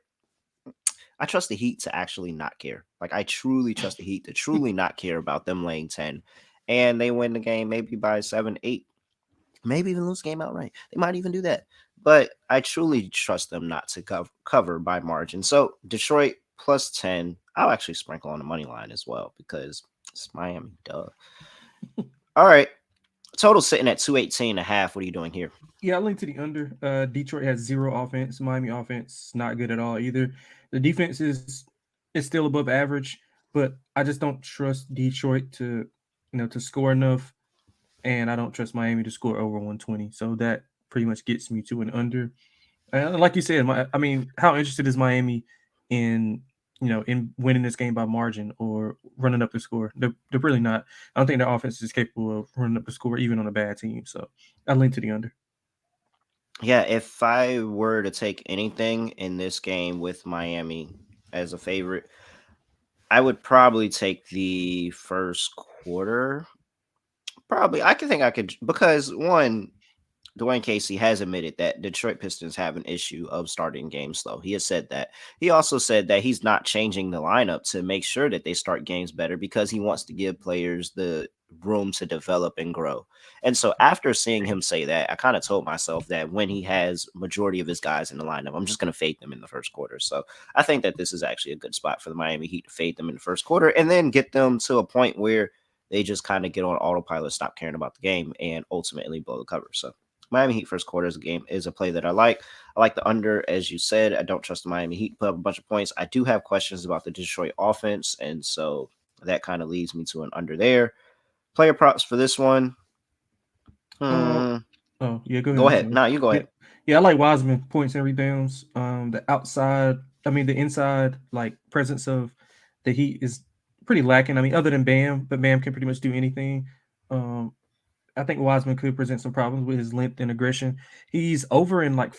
I trust the Heat to actually not care. Like, I truly trust the Heat to truly not care about them laying 10. And they win the game maybe by 7, 8. Maybe even lose the game outright. They might even do that. But I truly trust them not to cover by margin. So, Detroit plus 10. I'll actually sprinkle on the money line as well because it's Miami. Duh. All right. Total sitting at 218.5. What are you doing here? Yeah, I linked to the under. Detroit has zero offense. Miami offense not good at all either. The defense is still above average, but I just don't trust Detroit to score enough, and I don't trust Miami to score over 120. So that pretty much gets me to an under. And like you said, how interested is Miami in winning this game by margin or running up the score? They're really not. I don't think their offense is capable of running up the score even on a bad team. So I lean to the under. Yeah, if I were to take anything in this game with Miami as a favorite, I would probably take the first quarter Probably. I can think I could because one, Dwayne Casey has admitted that Detroit Pistons have an issue of starting games slow. He has said that. He also said that he's not changing the lineup to make sure that they start games better because he wants to give players the room to develop and grow. And so after seeing him say that, I kind of told myself that when he has majority of his guys in the lineup, I'm just going to fade them in the first quarter. So I think that this is actually a good spot for the Miami Heat to fade them in the first quarter and then get them to a point where they just kind of get on autopilot, stop caring about the game, and ultimately blow the cover. So Miami Heat first quarter is a game is a play that I like. I like the under, as you said. I don't trust the Miami Heat to put up a bunch of points. I do have questions about the Detroit offense, and so that kind of leads me to an under there. Player props for this one. Oh yeah, go ahead. Go ahead. No, you go ahead. Yeah, I like Wiseman points and rebounds. The inside, like presence of the Heat is pretty lacking. I mean, other than Bam, but Bam can pretty much do anything. I think Wiseman could present some problems with his length and aggression. He's over in like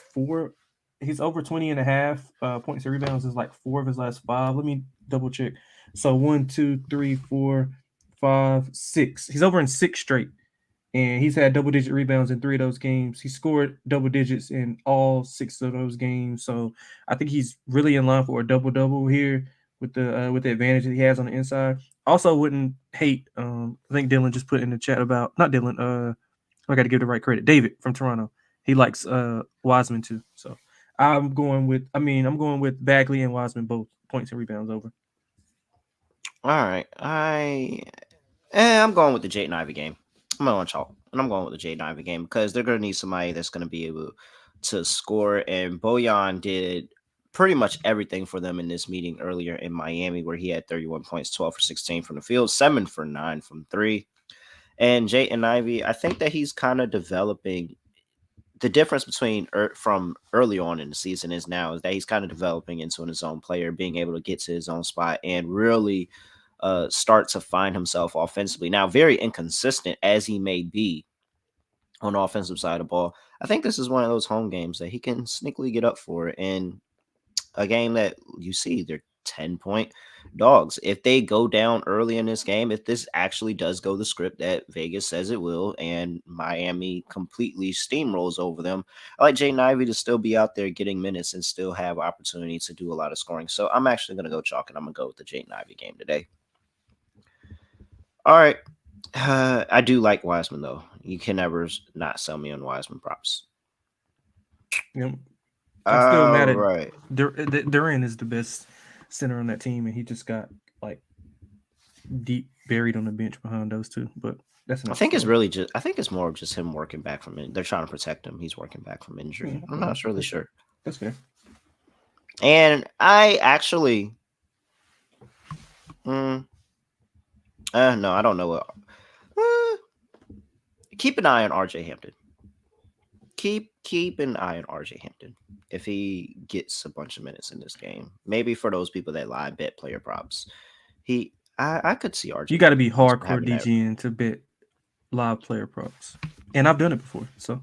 he's over 20 and a half points and rebounds is like 4 of his last 5. Let me double check. So 1, 2, 3, 4, 5, 6. He's over in 6 straight. And he's had double-digit rebounds in 3 of those games. He scored double digits in all 6 of those games. So I think he's really in line for a double-double here with the advantage that he has on the inside. Also, wouldn't hate. I think Dylan just put in the chat about not Dylan. I got to give the right credit. David from Toronto. He likes Wiseman too. So I'm going with Bagley and Wiseman both points and rebounds over. All right, I'm going with the Jaden Ivey game. I'm on chalk, and I'm going with the Jaden Ivey game because they're going to need somebody that's going to be able to score. And Bojan did pretty much everything for them in this meeting earlier in Miami, where he had 31 points, 12 for 16 from the field, 7 for 9 from 3. And Jaden Ivey, I think that he's kind of developing. The difference between from early on in the season is that he's kind of developing into his own player, being able to get to his own spot and really start to find himself offensively. Now, very inconsistent as he may be on the offensive side of the ball, I think this is one of those home games that he can sneakily get up for. In a game that you see, they're 10-point dogs. If they go down early in this game, if this actually does go the script that Vegas says it will, and Miami completely steamrolls over them, I like Jaden Ivey to still be out there getting minutes and still have opportunity to do a lot of scoring. So I'm actually going to go chalk, and I'm going to go with the Jaden Ivey game today. All right. I do like Wiseman, though. You can never not sell me on Wiseman props. Yep. I'm still mad at right. Duran is the best center on that team, and he just got like deep buried on the bench behind those two. But that's I think it's more of just him working back from it. They're trying to protect him. He's working back from injury. Mm-hmm. I'm not really sure. That's fair. And I actually, no, I don't know what. Keep an eye on RJ Hampton. Keep an eye on RJ Hampton if he gets a bunch of minutes in this game. Maybe for those people that live bet player props, I could see RJ. You got to be hardcore DGing to bet live player props, and I've done it before, so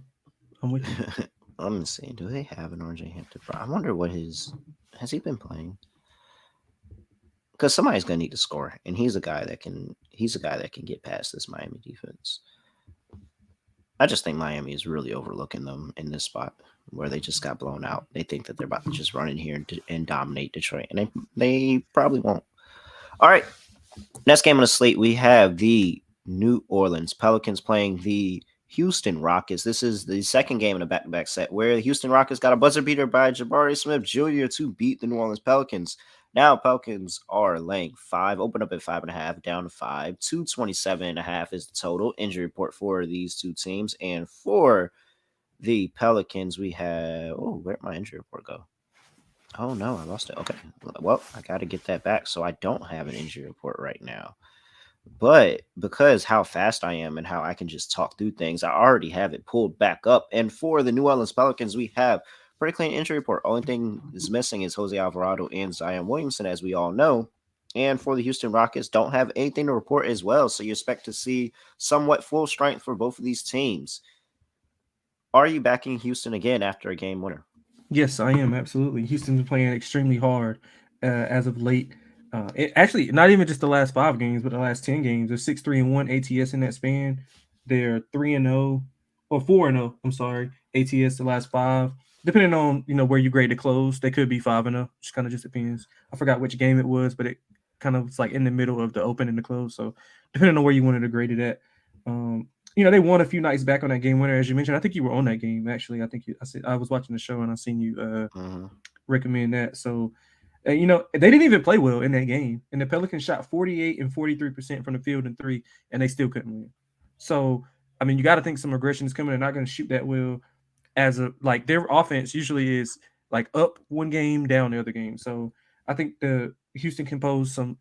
I'm with you. I'm seeing. Do they have an RJ Hampton prop? I wonder what has he been playing? Because somebody's gonna need to score, and he's a guy that can get past this Miami defense. I just think Miami is really overlooking them in this spot where they just got blown out. They think that they're about to just run in here and dominate Detroit, and they probably won't. All right, next game on the slate, we have the New Orleans Pelicans playing the Houston Rockets. This is the second game in a back-to-back set where the Houston Rockets got a buzzer beater by Jabari Smith Jr. to beat the New Orleans Pelicans. Now Pelicans are laying 5, open up at 5.5, down to 5. 227.5 is the total injury report for these two teams. And for the Pelicans, we have, where'd my injury report go? Oh no, I lost it. Okay. Well, I got to get that back. So I don't have an injury report right now. But because how fast I am and how I can just talk through things, I already have it pulled back up. And for the New Orleans Pelicans, we have pretty clean injury report. Only thing is missing is Jose Alvarado and Zion Williamson, as we all know. And for the Houston Rockets, don't have anything to report as well. So you expect to see somewhat full strength for both of these teams. Are you backing Houston again after a game winner? Yes, I am. Absolutely. Houston's been playing extremely hard as of late. Actually, not even just the last 5 games, but the last 10 games. They're 6-3-1 ATS in that span. They're 3-0 or 4-0. I'm sorry, ATS the last five. Depending on where you grade the close, they could be 5-0. Just kind of just depends. I forgot which game it was, but it kind of was like in the middle of the open and the close. So depending on where you wanted to grade it at, they won a few nights back on that game winner, as you mentioned. I think you were on that game actually. I think I was watching the show and I seen you recommend that. So they didn't even play well in that game. And the Pelicans shot 48 and 43% from the field in three, and they still couldn't win. So, I mean, you got to think some aggression is coming. They're not going to shoot that well their offense usually is like up one game, down the other game. So I think the Houston can pose some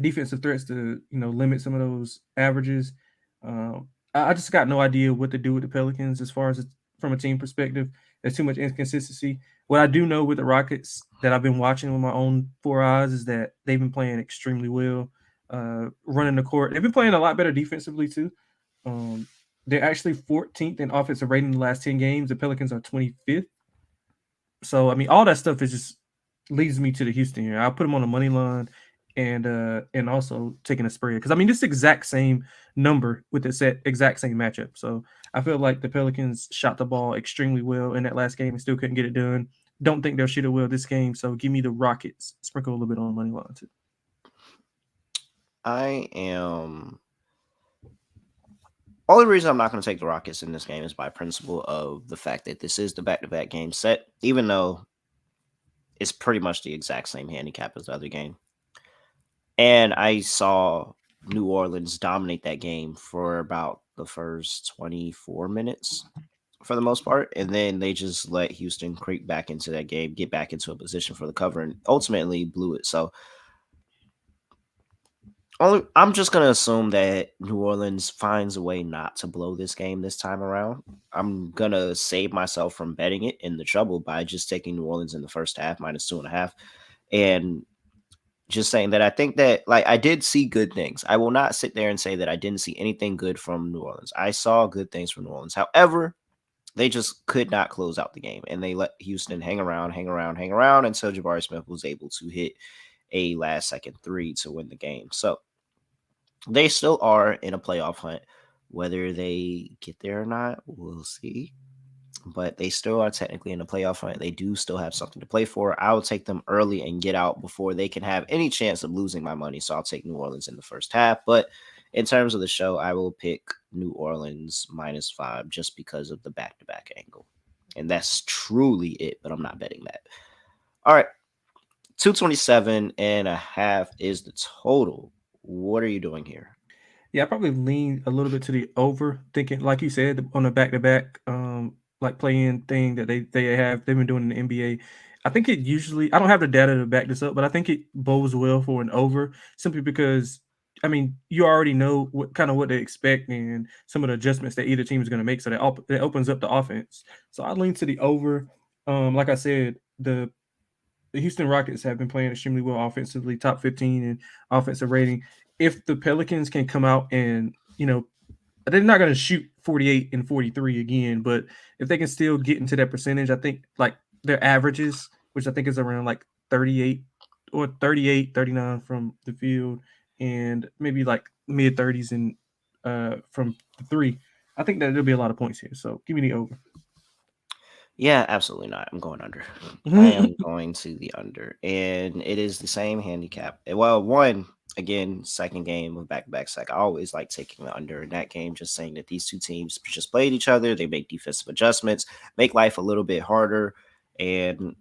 defensive threats to, limit some of those averages. I just got no idea what to do with the Pelicans as far as from a team perspective. There's too much inconsistency. What I do know with the Rockets that I've been watching with my own four eyes is that they've been playing extremely well, running the court. They've been playing a lot better defensively too. They're actually 14th in offensive rating in the last 10 games. The Pelicans are 25th. So, I mean, all that stuff is just leads me to the Houston here. I'll put them on the money line and also taking a spread. Because, I mean, this exact same number with the exact same matchup. So, I feel like the Pelicans shot the ball extremely well in that last game and still couldn't get it done. Don't think they'll shoot it well this game. So, give me the Rockets. Sprinkle a little bit on the money line, too. I am... Only reason I'm not going to take the Rockets in this game is by principle of the fact that this is the back-to-back game set, even though it's pretty much the exact same handicap as the other game. And I saw New Orleans dominate that game for about the first 24 minutes for the most part. And then they just let Houston creep back into that game, get back into a position for the cover, and ultimately blew it. So I'm just going to assume that New Orleans finds a way not to blow this game this time around. I'm going to save myself from betting it in the trouble by just taking New Orleans in the first half, -2.5. And just saying that I think that, I did see good things. I will not sit there and say that I didn't see anything good from New Orleans. I saw good things from New Orleans. However, they just could not close out the game. And they let Houston hang around until Jabari Smith was able to hit a last-second three to win the game. So they still are in a playoff hunt. Whether they get there or not, we'll see. But they still are technically in a playoff hunt. They do still have something to play for. I will take them early and get out before they can have any chance of losing my money. So I'll take New Orleans in the first half. But in terms of the show, I will pick New Orleans -5 just because of the back-to-back angle. And that's truly it, but I'm not betting that. All right. 227.5 is the total. What are you doing here? Yeah, I probably lean a little bit to the over, thinking like you said on the back-to-back playing thing that they've been doing in the NBA. I think it usually, I don't have the data to back this up, but I think it bodes well for an over simply because, I mean, you already know what they expect and some of the adjustments that either team is going to make. So that opens up the offense. So I lean to the over. Like I said, the Houston Rockets have been playing extremely well offensively, top 15 in offensive rating. If the Pelicans can come out and, they're not going to shoot 48 and 43 again, but if they can still get into that percentage, I think their averages, which I think is around 38 or 38, 39 from the field and maybe mid 30s and from the three, I think that there'll be a lot of points here. So give me the over. Yeah, absolutely not. I'm going under. I am going to the under. And it is the same handicap. Well, second game of back-to-back sack. I always like taking the under in that game, just saying that these two teams just played each other. They make defensive adjustments, make life a little bit harder. And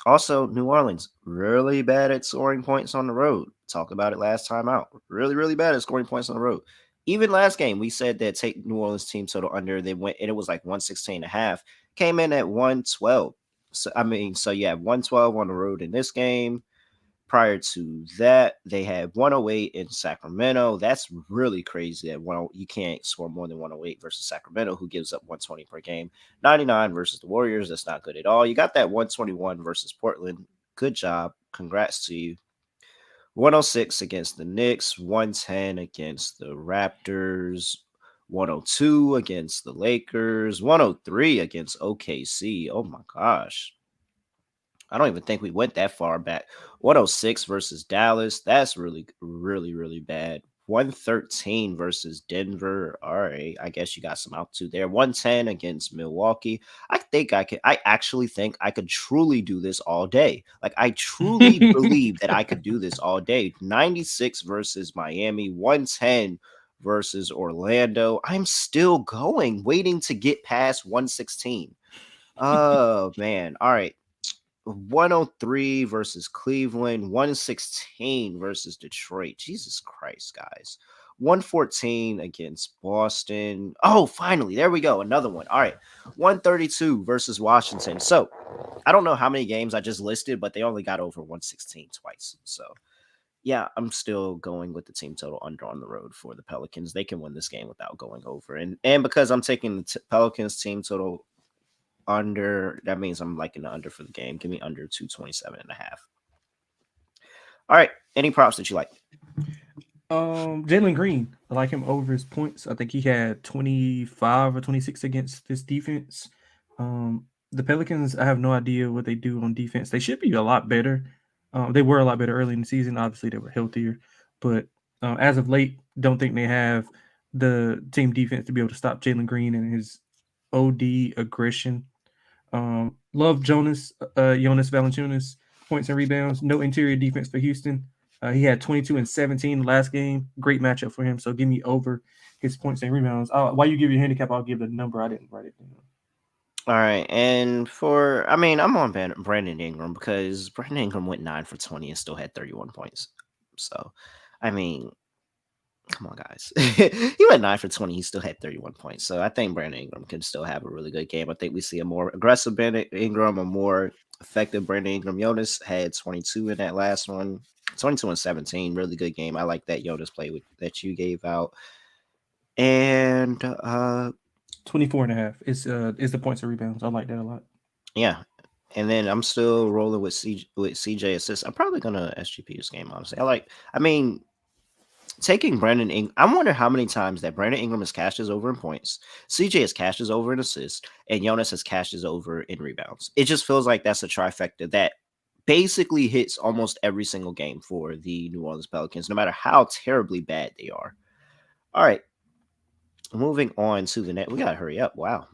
also, New Orleans, really bad at scoring points on the road. Talked about it last time out. Really, really bad at scoring points on the road. Even last game, we said that take New Orleans team total under. They went, and it was 116.5. Came in at 112. So, 112 on the road in this game. Prior to that, they had 108 in Sacramento. That's really crazy that you can't score more than 108 versus Sacramento, who gives up 120 per game. 99 versus the Warriors. That's not good at all. You got that 121 versus Portland. Good job. Congrats to you. 106 against the Knicks. 110 against the Raptors. 102 against the Lakers. 103 against OKC. Oh my gosh. I don't even think we went that far back. 106 versus Dallas. That's really, really, really bad. 113 versus Denver. All right, I guess you got some altitude there. 110 against Milwaukee. I actually think I could truly do this all day. Like, I truly believe that I could do this all day. 96 versus Miami. 110 versus Orlando. I'm still going, waiting to get past 116. Oh man. All right. 103 versus Cleveland, 116 versus Detroit. Jesus Christ, guys. 114 against Boston. Oh, finally, there we go. Another one. All right. 132 versus Washington. So I don't know how many games I just listed, but they only got over 116 twice. So yeah, I'm still going with the team total under on the road for the Pelicans. They can win this game without going over. And because I'm taking the Pelicans team total under, that means I'm liking the under for the game. Give me under 227.5. All right. Any props that you like? Jalen Green, I like him over his points. I think he had 25 or 26 against this defense. The Pelicans, I have no idea what they do on defense. They should be a lot better. They were a lot better early in the season. Obviously, they were healthier, but as of late, don't think they have the team defense to be able to stop Jalen Green and his OD aggression. Love Jonas Valanciunas, points and rebounds. No interior defense for Houston. He had 22 and 17 the last game. Great matchup for him. So give me over his points and rebounds. While you give your handicap, I'll give the number. I didn't write it down. All right. And I'm on Brandon Ingram because Brandon Ingram went 9 for 20 and still had 31 points. So, I mean, come on, guys. He went 9 for 20. He still had 31 points. So I think Brandon Ingram can still have a really good game. I think we see a more aggressive Brandon Ingram, a more effective Brandon Ingram. Jonas had 22 in that last one, 22 and 17. Really good game. I like that Jonas play that you gave out. And 24 and a half is the points and rebounds. I like that a lot. yeah. And then I'm still rolling with CJ assists. I'm probably gonna SGP this game, honestly. Taking Brandon Ingram, I wonder how many times that Brandon Ingram has cashed his over in points, CJ has cashed his over in assists, and Jonas has cashed his over in rebounds. It just feels like that's a trifecta that basically hits almost every single game for the New Orleans Pelicans, no matter how terribly bad they are. All right. Moving on to the net. We gotta hurry up. Wow.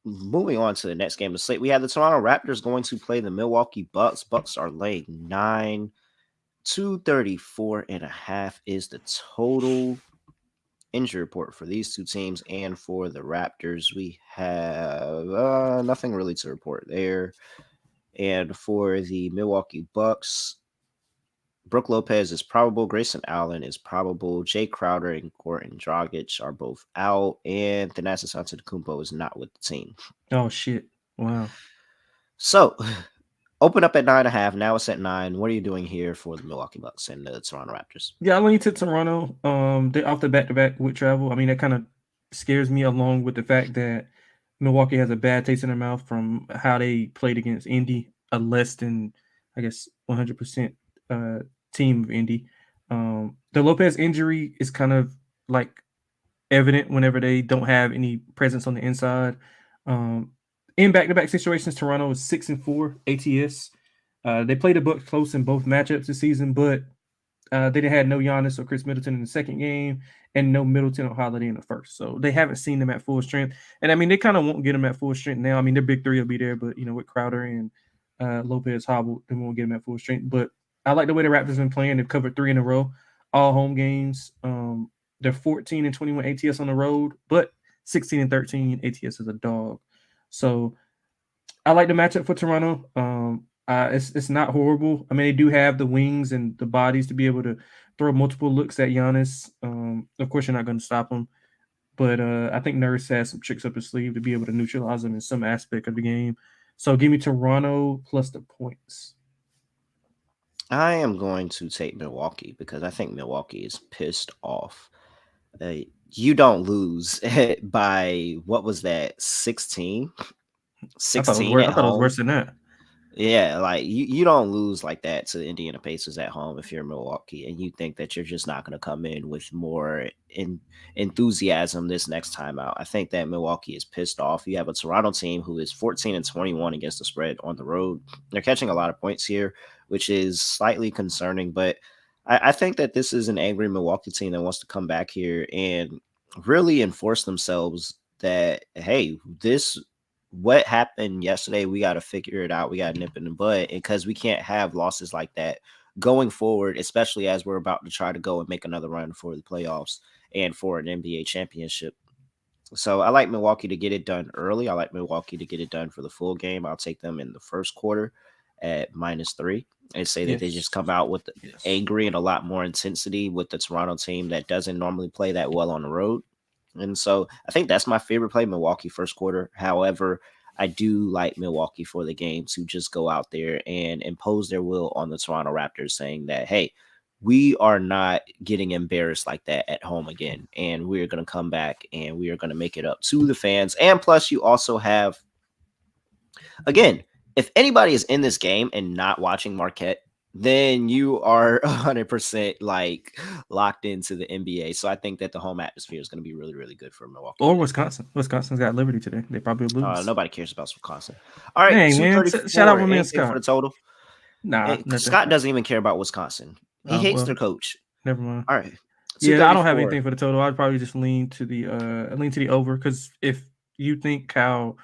Moving on to the next game of the slate. We have the Toronto Raptors going to play the Milwaukee Bucks. Bucks are laying 9. 234.5 is the total. Injury report for these two teams, and for the Raptors, we have nothing really to report there. And for the Milwaukee Bucks, Brook Lopez is probable, Grayson Allen is probable, Jay Crowder and Goran Dragic are both out, and Thanasis Antetokounmpo is not with the team. Oh shit! Wow. So open up at 9.5. Now it's at 9. What are you doing here for the Milwaukee Bucks and the Toronto Raptors? Yeah, I lean to Toronto. They off the back-to-back with travel. I mean, that kind of scares me, along with the fact that Milwaukee has a bad taste in their mouth from how they played against Indy, a less than, I guess, 100% team of Indy. The Lopez injury is kind of like evident whenever they don't have any presence on the inside. In back-to-back situations, Toronto is 6-4 ATS. They played the Bucks close in both matchups this season, but they had no Giannis or Chris Middleton in the second game, and no Middleton or Holiday in the first. So they haven't seen them at full strength. And I mean, they kind of won't get them at full strength now. I mean, their big three will be there, but with Crowder and Lopez hobbled, they won't get them at full strength. But I like the way the Raptors have been playing. They've covered 3 in a row, all home games. They're 14 and 21 ATS on the road, but 16 and 13 ATS as a dog. So I like the matchup for Toronto. It's not horrible. I mean, they do have the wings and the bodies to be able to throw multiple looks at Giannis. Of course, you're not going to stop him, but I think Nurse has some tricks up his sleeve to be able to neutralize him in some aspect of the game. So give me Toronto plus the points. I am going to take Milwaukee because I think Milwaukee is pissed off. You don't lose by, what was that, 16? 16 I thought it was worse than that. Yeah, like you don't lose like that to the Indiana Pacers at home if you're Milwaukee, and you think that you're just not going to come in with more enthusiasm this next time out. I think that Milwaukee is pissed off. You have a Toronto team who is 14 and 21 against the spread on the road. They're catching a lot of points here, which is slightly concerning, but I think that this is an angry Milwaukee team that wants to come back here and really enforce themselves that, hey, this what happened yesterday, we got to figure it out. We got to nip it in the bud because we can't have losses like that going forward, especially as we're about to try to go and make another run for the playoffs and for an NBA championship. So I like Milwaukee to get it done early. I like Milwaukee to get it done for the full game. I'll take them in the first quarter at -3 and say that they just Yes. come out with Yes. angry and a lot more intensity with the Toronto team that doesn't normally play that well on the road. And so I think that's my favorite play, Milwaukee first quarter. However, I do like Milwaukee for the game to just go out there and impose their will on the Toronto Raptors, saying that, hey, we are not getting embarrassed like that at home again. And we're going to come back and we are going to make it up to the fans. And plus, you also have, again, if anybody is in this game and not watching Marquette, then you are 100% like locked into the NBA. So I think that the home atmosphere is going to be really, really good for Milwaukee Or today. Wisconsin. Wisconsin's got Liberty today. They probably lose. Nobody cares about Wisconsin. All right, Dang, man. Shout out 234. my man Anything for the Scott. total? Nah, nothing. Scott doesn't even care about Wisconsin. He hates Well, their coach. never mind. All right, Yeah, I don't have 234. anything for the total. I'd probably just lean to the over because if you think how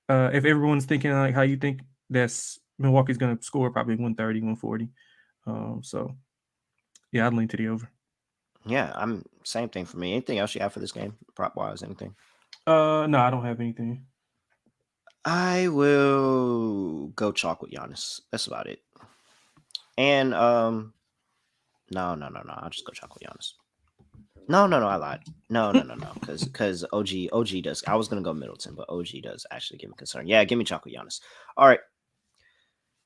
if everyone's thinking like how you think, that's Milwaukee's gonna score probably 130, 140. So yeah, I'd lean to the over. Yeah, I'm same thing for me. Anything else you have for this game, prop wise? Anything? No, I don't have anything. I will go chalk with Giannis. That's about it. And no. I'll just go chalk with Giannis. No, I lied. No, because OG does. I was gonna go Middleton, but OG does actually give me concern. Yeah, give me chalk with Giannis. All right,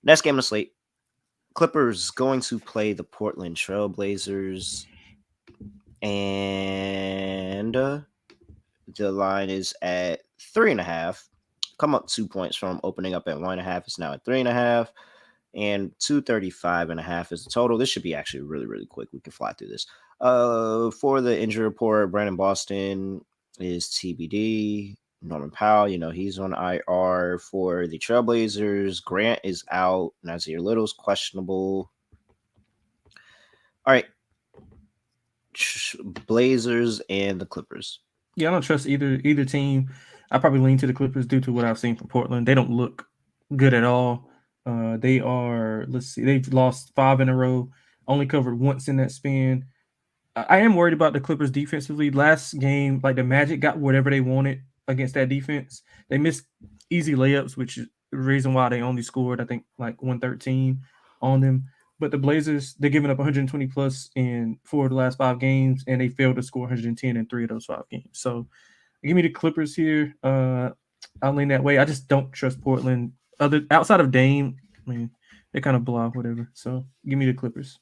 next game of the slate. Clippers going to play the Portland Trailblazers, and the line is at 3.5. Come up 2 points from opening up at 1.5. It's now at 3.5. And 235.5 is the total. This should be actually really, really quick. We can fly through this. For the injury report, Brandon Boston is TBD. Norman Powell, he's on IR. For the Trailblazers, Grant is out. Nazir Little's questionable. All right. Blazers and the Clippers. Yeah, I don't trust either team. I probably lean to the Clippers due to what I've seen from Portland. They don't look good at all. They are, let's see, they've lost 5 in a row, only covered once in that span. I am worried about the Clippers defensively. Last game, like the Magic got whatever they wanted against that defense. They missed easy layups, which is the reason why they only scored, I think, like 113 on them. But the Blazers, they're giving up 120 plus in 4 of the last 5 games, and they failed to score 110 in 3 of those 5 games. So give me the Clippers here. I'll lean that way. I just don't trust Portland. Outside of Dame, I mean, they kind of blah, whatever. So give me the Clippers.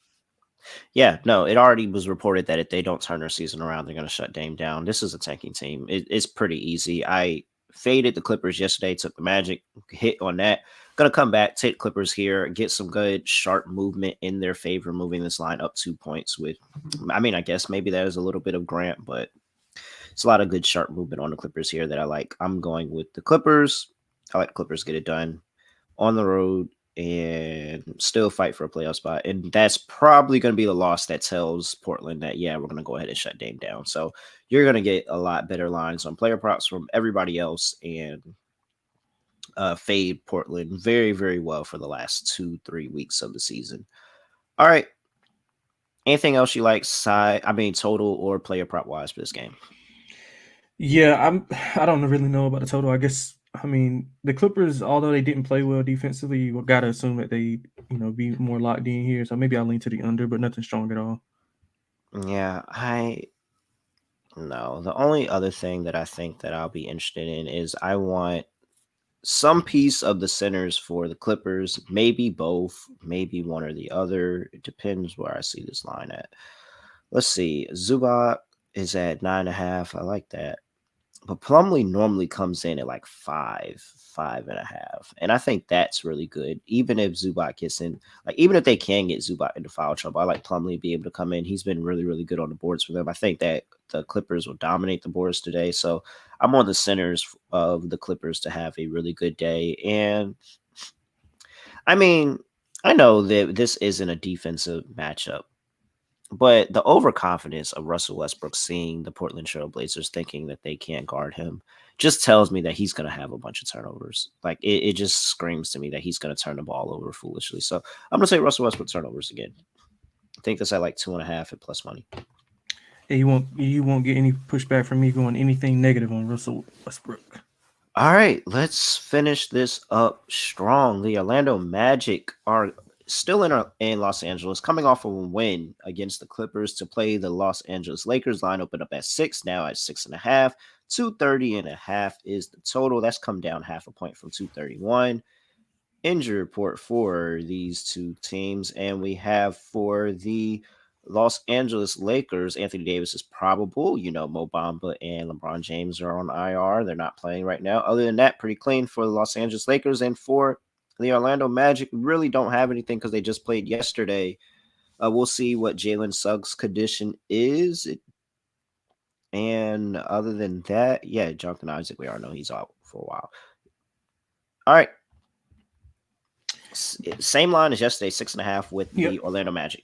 Yeah, no, it already was reported that if they don't turn their season around, they're going to shut Dame down. This is a tanking team. It's pretty easy. I faded the Clippers yesterday, took the Magic, hit on that. Going to come back, take Clippers here, get some good, sharp movement in their favor, moving this line up 2 points with, I guess maybe there's a little bit of Grant, but it's a lot of good, sharp movement on the Clippers here that I like. I'm going with the Clippers. I like the Clippers get it done on the road and still fight for a playoff spot. And that's probably going to be the loss that tells Portland that, yeah, we're going to go ahead and shut Dame down. So you're going to get a lot better lines on player props from everybody else and fade Portland very, very well for the last 2-3 weeks of the season. All right. Anything else you like total or player prop wise for this game? Yeah, I don't really know about the total. I guess the Clippers, although they didn't play well defensively, you gotta assume that they, be more locked in here. So maybe I'll lean to the under, but nothing strong at all. Yeah, no. The only other thing that I think that I'll be interested in is I want some piece of the centers for the Clippers, maybe both, maybe one or the other. It depends where I see this line at. Let's see. Zubac is at 9.5. I like that. But Plumlee normally comes in at like 5.5. And I think that's really good. Even if Zubac gets in, even if they can get Zubac into foul trouble, I like Plumlee to be able to come in. He's been really, really good on the boards for them. I think that the Clippers will dominate the boards today. So I'm on the centers of the Clippers to have a really good day. And I know that this isn't a defensive matchup, But the overconfidence of Russell Westbrook seeing the Portland Trail Blazers thinking that they can't guard him just tells me that he's going to have a bunch of turnovers. Like it just screams to me that he's going to turn the ball over foolishly. So I'm going to say Russell Westbrook turnovers again. I think that's at like 2.5 at plus money. Yeah, you won't get any pushback from me going anything negative on Russell Westbrook. All right, let's finish this up strong. The Orlando Magic are still in Los Angeles, coming off of a win against the Clippers to play the Los Angeles Lakers. Line opened up at 6, now at 6.5. 230.5 is the total. That's come down half a point from 231. Injury report for these two teams, and we have for the Los Angeles Lakers, Anthony Davis is probable. Mo Bamba and LeBron James are on IR. They're not playing right now. Other than that, pretty clean for the Los Angeles Lakers. And for the Orlando Magic, really don't have anything because they just played yesterday. We'll see what Jalen Suggs' condition is. And other than that, yeah, Jonathan Isaac, we already know he's out for a while. All right. Same line as yesterday, 6.5 with the Orlando Magic.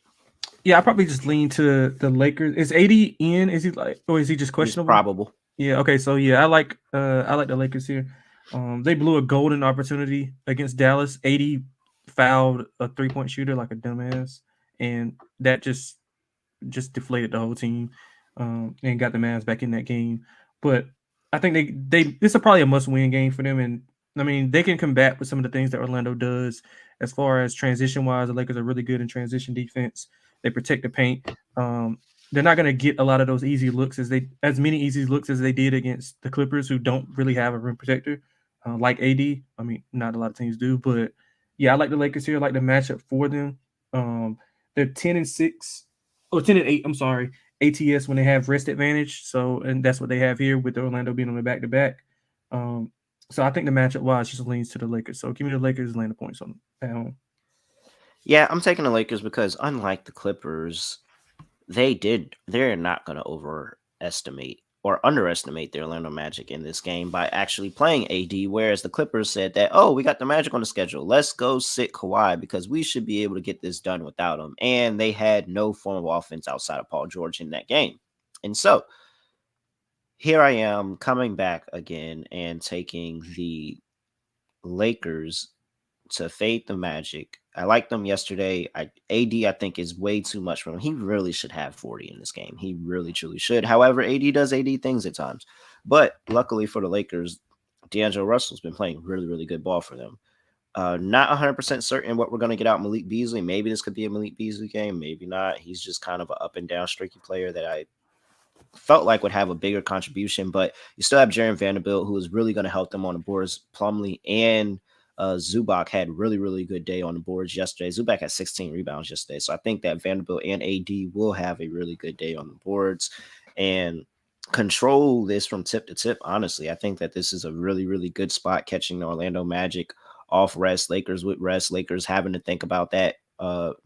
Yeah, I probably just lean to the Lakers. Is AD in? Is he like, or is he just questionable? He's probable. Yeah. Okay. So yeah, I like the Lakers here. They blew a golden opportunity against Dallas. AD fouled a 3-point shooter like a dumbass, and that just deflated the whole team, and got the Mavs back in that game. But I think they this is probably a must-win game for them, and I mean they can combat with some of the things that Orlando does as far as transition-wise. The Lakers are really good in transition defense. They protect the paint. They're not going to get a lot of those easy looks as many easy looks as they did against the Clippers, who don't really have a rim protector like AD. I mean, not a lot of teams do, but yeah, I like the Lakers here. I like the matchup for them. They're 10-6 or 10-8. I'm sorry, ATS when they have rest advantage. So, and that's what they have here with the Orlando being on the back to back. So I think the matchup wise just leans to the Lakers. So give me the Lakers land the points on at home. Yeah, I'm taking the Lakers because unlike the Clippers, they're not going to overestimate or underestimate the Orlando Magic in this game by actually playing AD. Whereas the Clippers said that, oh, we got the Magic on the schedule. Let's go sit Kawhi because we should be able to get this done without him. And they had no form of offense outside of Paul George in that game. And so here I am coming back again and taking the Lakers to fade the Magic. I liked them yesterday. AD, I think, is way too much for him. He really should have 40 in this game. He really, truly should. However, AD does AD things at times. But luckily for the Lakers, D'Angelo Russell's been playing really, really good ball for them. Not 100% certain what we're going to get out Malik Beasley. Maybe this could be a Malik Beasley game. Maybe not. He's just kind of an up and down streaky player that I felt like would have a bigger contribution. But you still have Jaron Vanderbilt, who is really going to help them on the boards. Plumlee and Zubac had really, really good day on the boards yesterday. Zubac had 16 rebounds yesterday. So I think that Vanderbilt and AD will have a really good day on the boards and control this from tip to tip. Honestly, I think that this is a really, really good spot catching the Orlando Magic off rest, Lakers with rest, Lakers having to think about that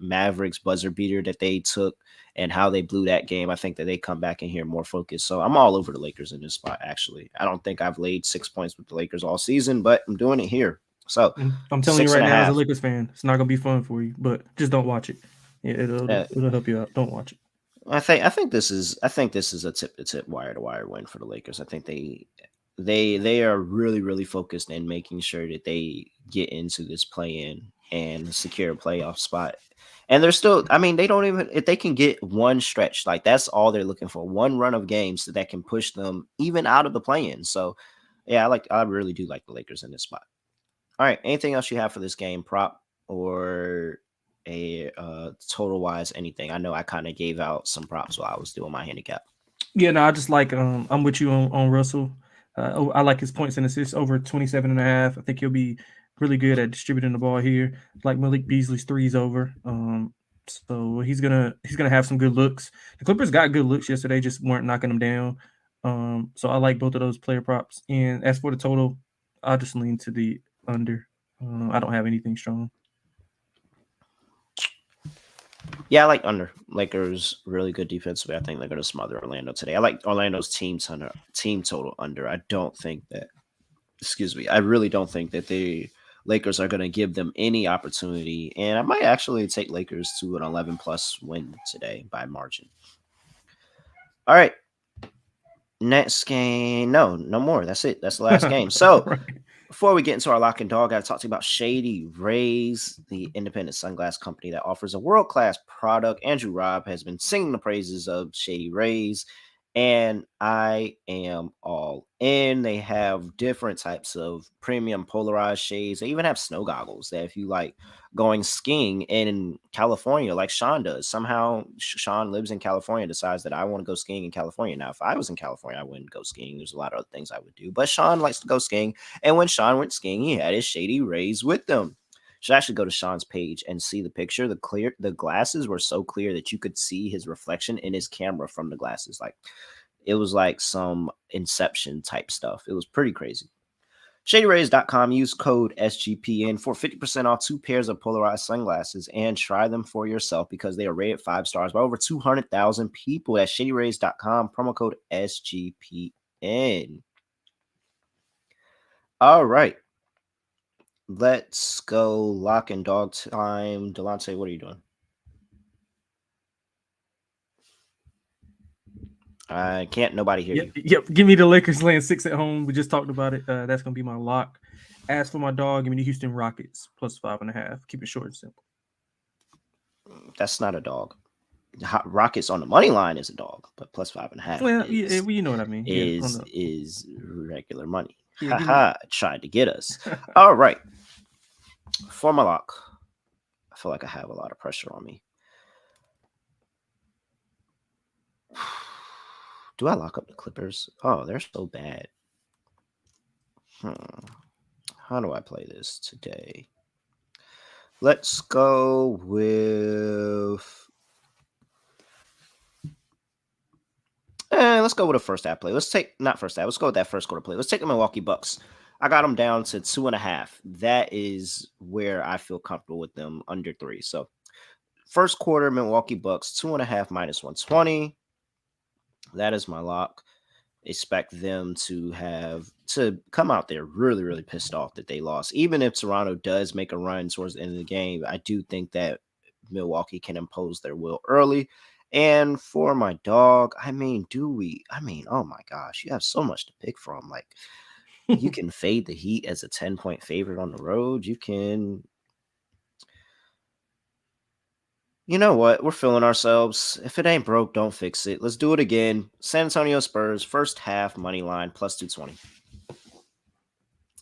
Mavericks buzzer beater that they took and how they blew that game. I think that they come back in here more focused. So I'm all over the Lakers in this spot, actually. I don't think I've laid 6 points with the Lakers all season, but I'm doing it here. So I'm telling you right now, as a Lakers fan, it's not gonna be fun for you, but just don't watch it. It'll help you out. Don't watch it. I think this is a tip to tip, wire to wire win for the Lakers. I think they are really, really focused in making sure that they get into this play in and secure a playoff spot. And they're still, I mean, they don't even, if they can get one stretch, like that's all they're looking for, one run of games that can push them even out of the play in. So yeah, I really do like the Lakers in this spot. All right. Anything else you have for this game, prop or a total wise, anything? I know I kind of gave out some props while I was doing my handicap. Yeah, no, I just like I'm with you on Russell. I like his points and assists over 27.5. I think he'll be really good at distributing the ball here. Like Malik Beasley's threes over. So he's gonna have some good looks. The Clippers got good looks yesterday, just weren't knocking them down. So I like both of those player props. And as for the total, I'll just lean to the under. I don't have anything strong. Yeah, I like under. Lakers really good defensively. I think they're going to smother Orlando today. I like Orlando's team total under. I don't think that. Excuse me. I really don't think that they Lakers are going to give them any opportunity. And I might actually take Lakers to an 11+ win today by margin. All right. Next game. No more. That's it. That's the last game. So Right. before we get into our lock and dog, I got to talk to you about Shady Rays, the independent sunglass company that offers a world-class product. Andrew Robb has been singing the praises of Shady Rays, and I am all in. They have different types of premium polarized shades. They even have snow goggles that if you like going skiing in California, like Sean does. Somehow Sean lives in California, decides that I want to go skiing in California. Now, if I was in California, I wouldn't go skiing. There's a lot of other things I would do, but Sean likes to go skiing. And when Sean went skiing, he had his Shady Rays with him. Should actually go to Sean's page and see the picture. The glasses were so clear that you could see his reflection in his camera from the glasses. Like it was like some Inception type stuff. It was pretty crazy. ShadyRays.com. Use code SGPN for 50% off 2 pairs of polarized sunglasses and try them for yourself because they are rated 5 stars by over 200,000 people. At ShadyRays.com. Promo code SGPN. All right. Let's go lock and dog time. Delonte, what are you doing? I can't nobody hear you. Yep. Give me the Lakers laying 6 at home. We just talked about it. That's gonna be my lock. As for my dog, give me the Houston Rockets plus 5.5. Keep it short and simple. That's not a dog. Rockets on the money line is a dog, but plus 5.5. Well, you know what I mean. Is regular money. Haha, tried to get us. All right. For my lock, I feel like I have a lot of pressure on me. Do I lock up the Clippers? Oh, they're so bad. How do I play this today? Let's go with... let's go with a first half play. Let's go with that first quarter play. Let's take the Milwaukee Bucks. I got them down to 2.5. That is where I feel comfortable with them under 3. So first quarter, Milwaukee Bucks, 2.5 minus 120. That is my lock. Expect them to come out there really, really pissed off that they lost. Even if Toronto does make a run towards the end of the game, I do think that Milwaukee can impose their will early. And for my dog, oh my gosh, you have so much to pick from. Like, you can fade the Heat as a 10-point favorite on the road. You can... You know what? We're feeling ourselves. If it ain't broke, don't fix it. Let's do it again. San Antonio Spurs, first half money line, plus 220.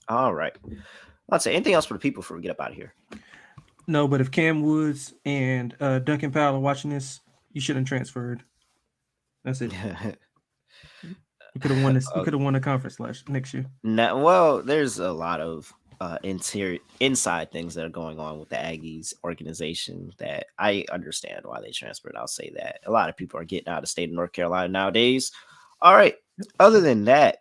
All right. Let's say anything else for the people before we get up out of here. No, but if Cam Woods and Duncan Powell are watching this, you shouldn't have transferred. That's it. We could have won this. We could have won the conference next year. Well, there's a lot of inside things that are going on with the Aggies organization that I understand why they transferred. I'll say that a lot of people are getting out of the state of North Carolina nowadays. All right. Other than that,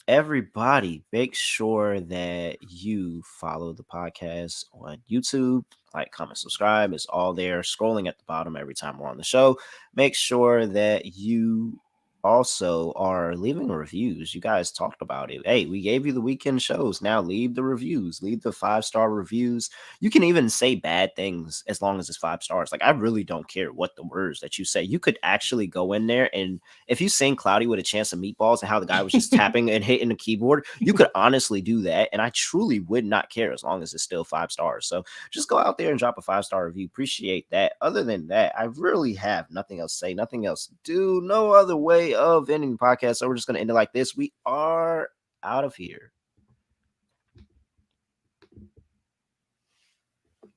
everybody make sure that you follow the podcast on YouTube. Like, comment, subscribe. It's all there scrolling at the bottom every time we're on the show. Make sure that you also are leaving reviews. You guys talked about it. Hey, we gave you the weekend shows. Now leave the reviews, leave the 5-star reviews. You can even say bad things as long as it's 5 stars. Like, I really don't care what the words that you say. You could actually go in there, and if you sing Cloudy with a Chance of Meatballs and how the guy was just tapping and hitting the keyboard, you could honestly do that. And I truly would not care as long as it's still 5 stars. So just go out there and drop a 5-star review. Appreciate that. Other than that, I really have nothing else to say, nothing else to do, no other way of ending the podcast. So we're just going to end it like this. We are out of here.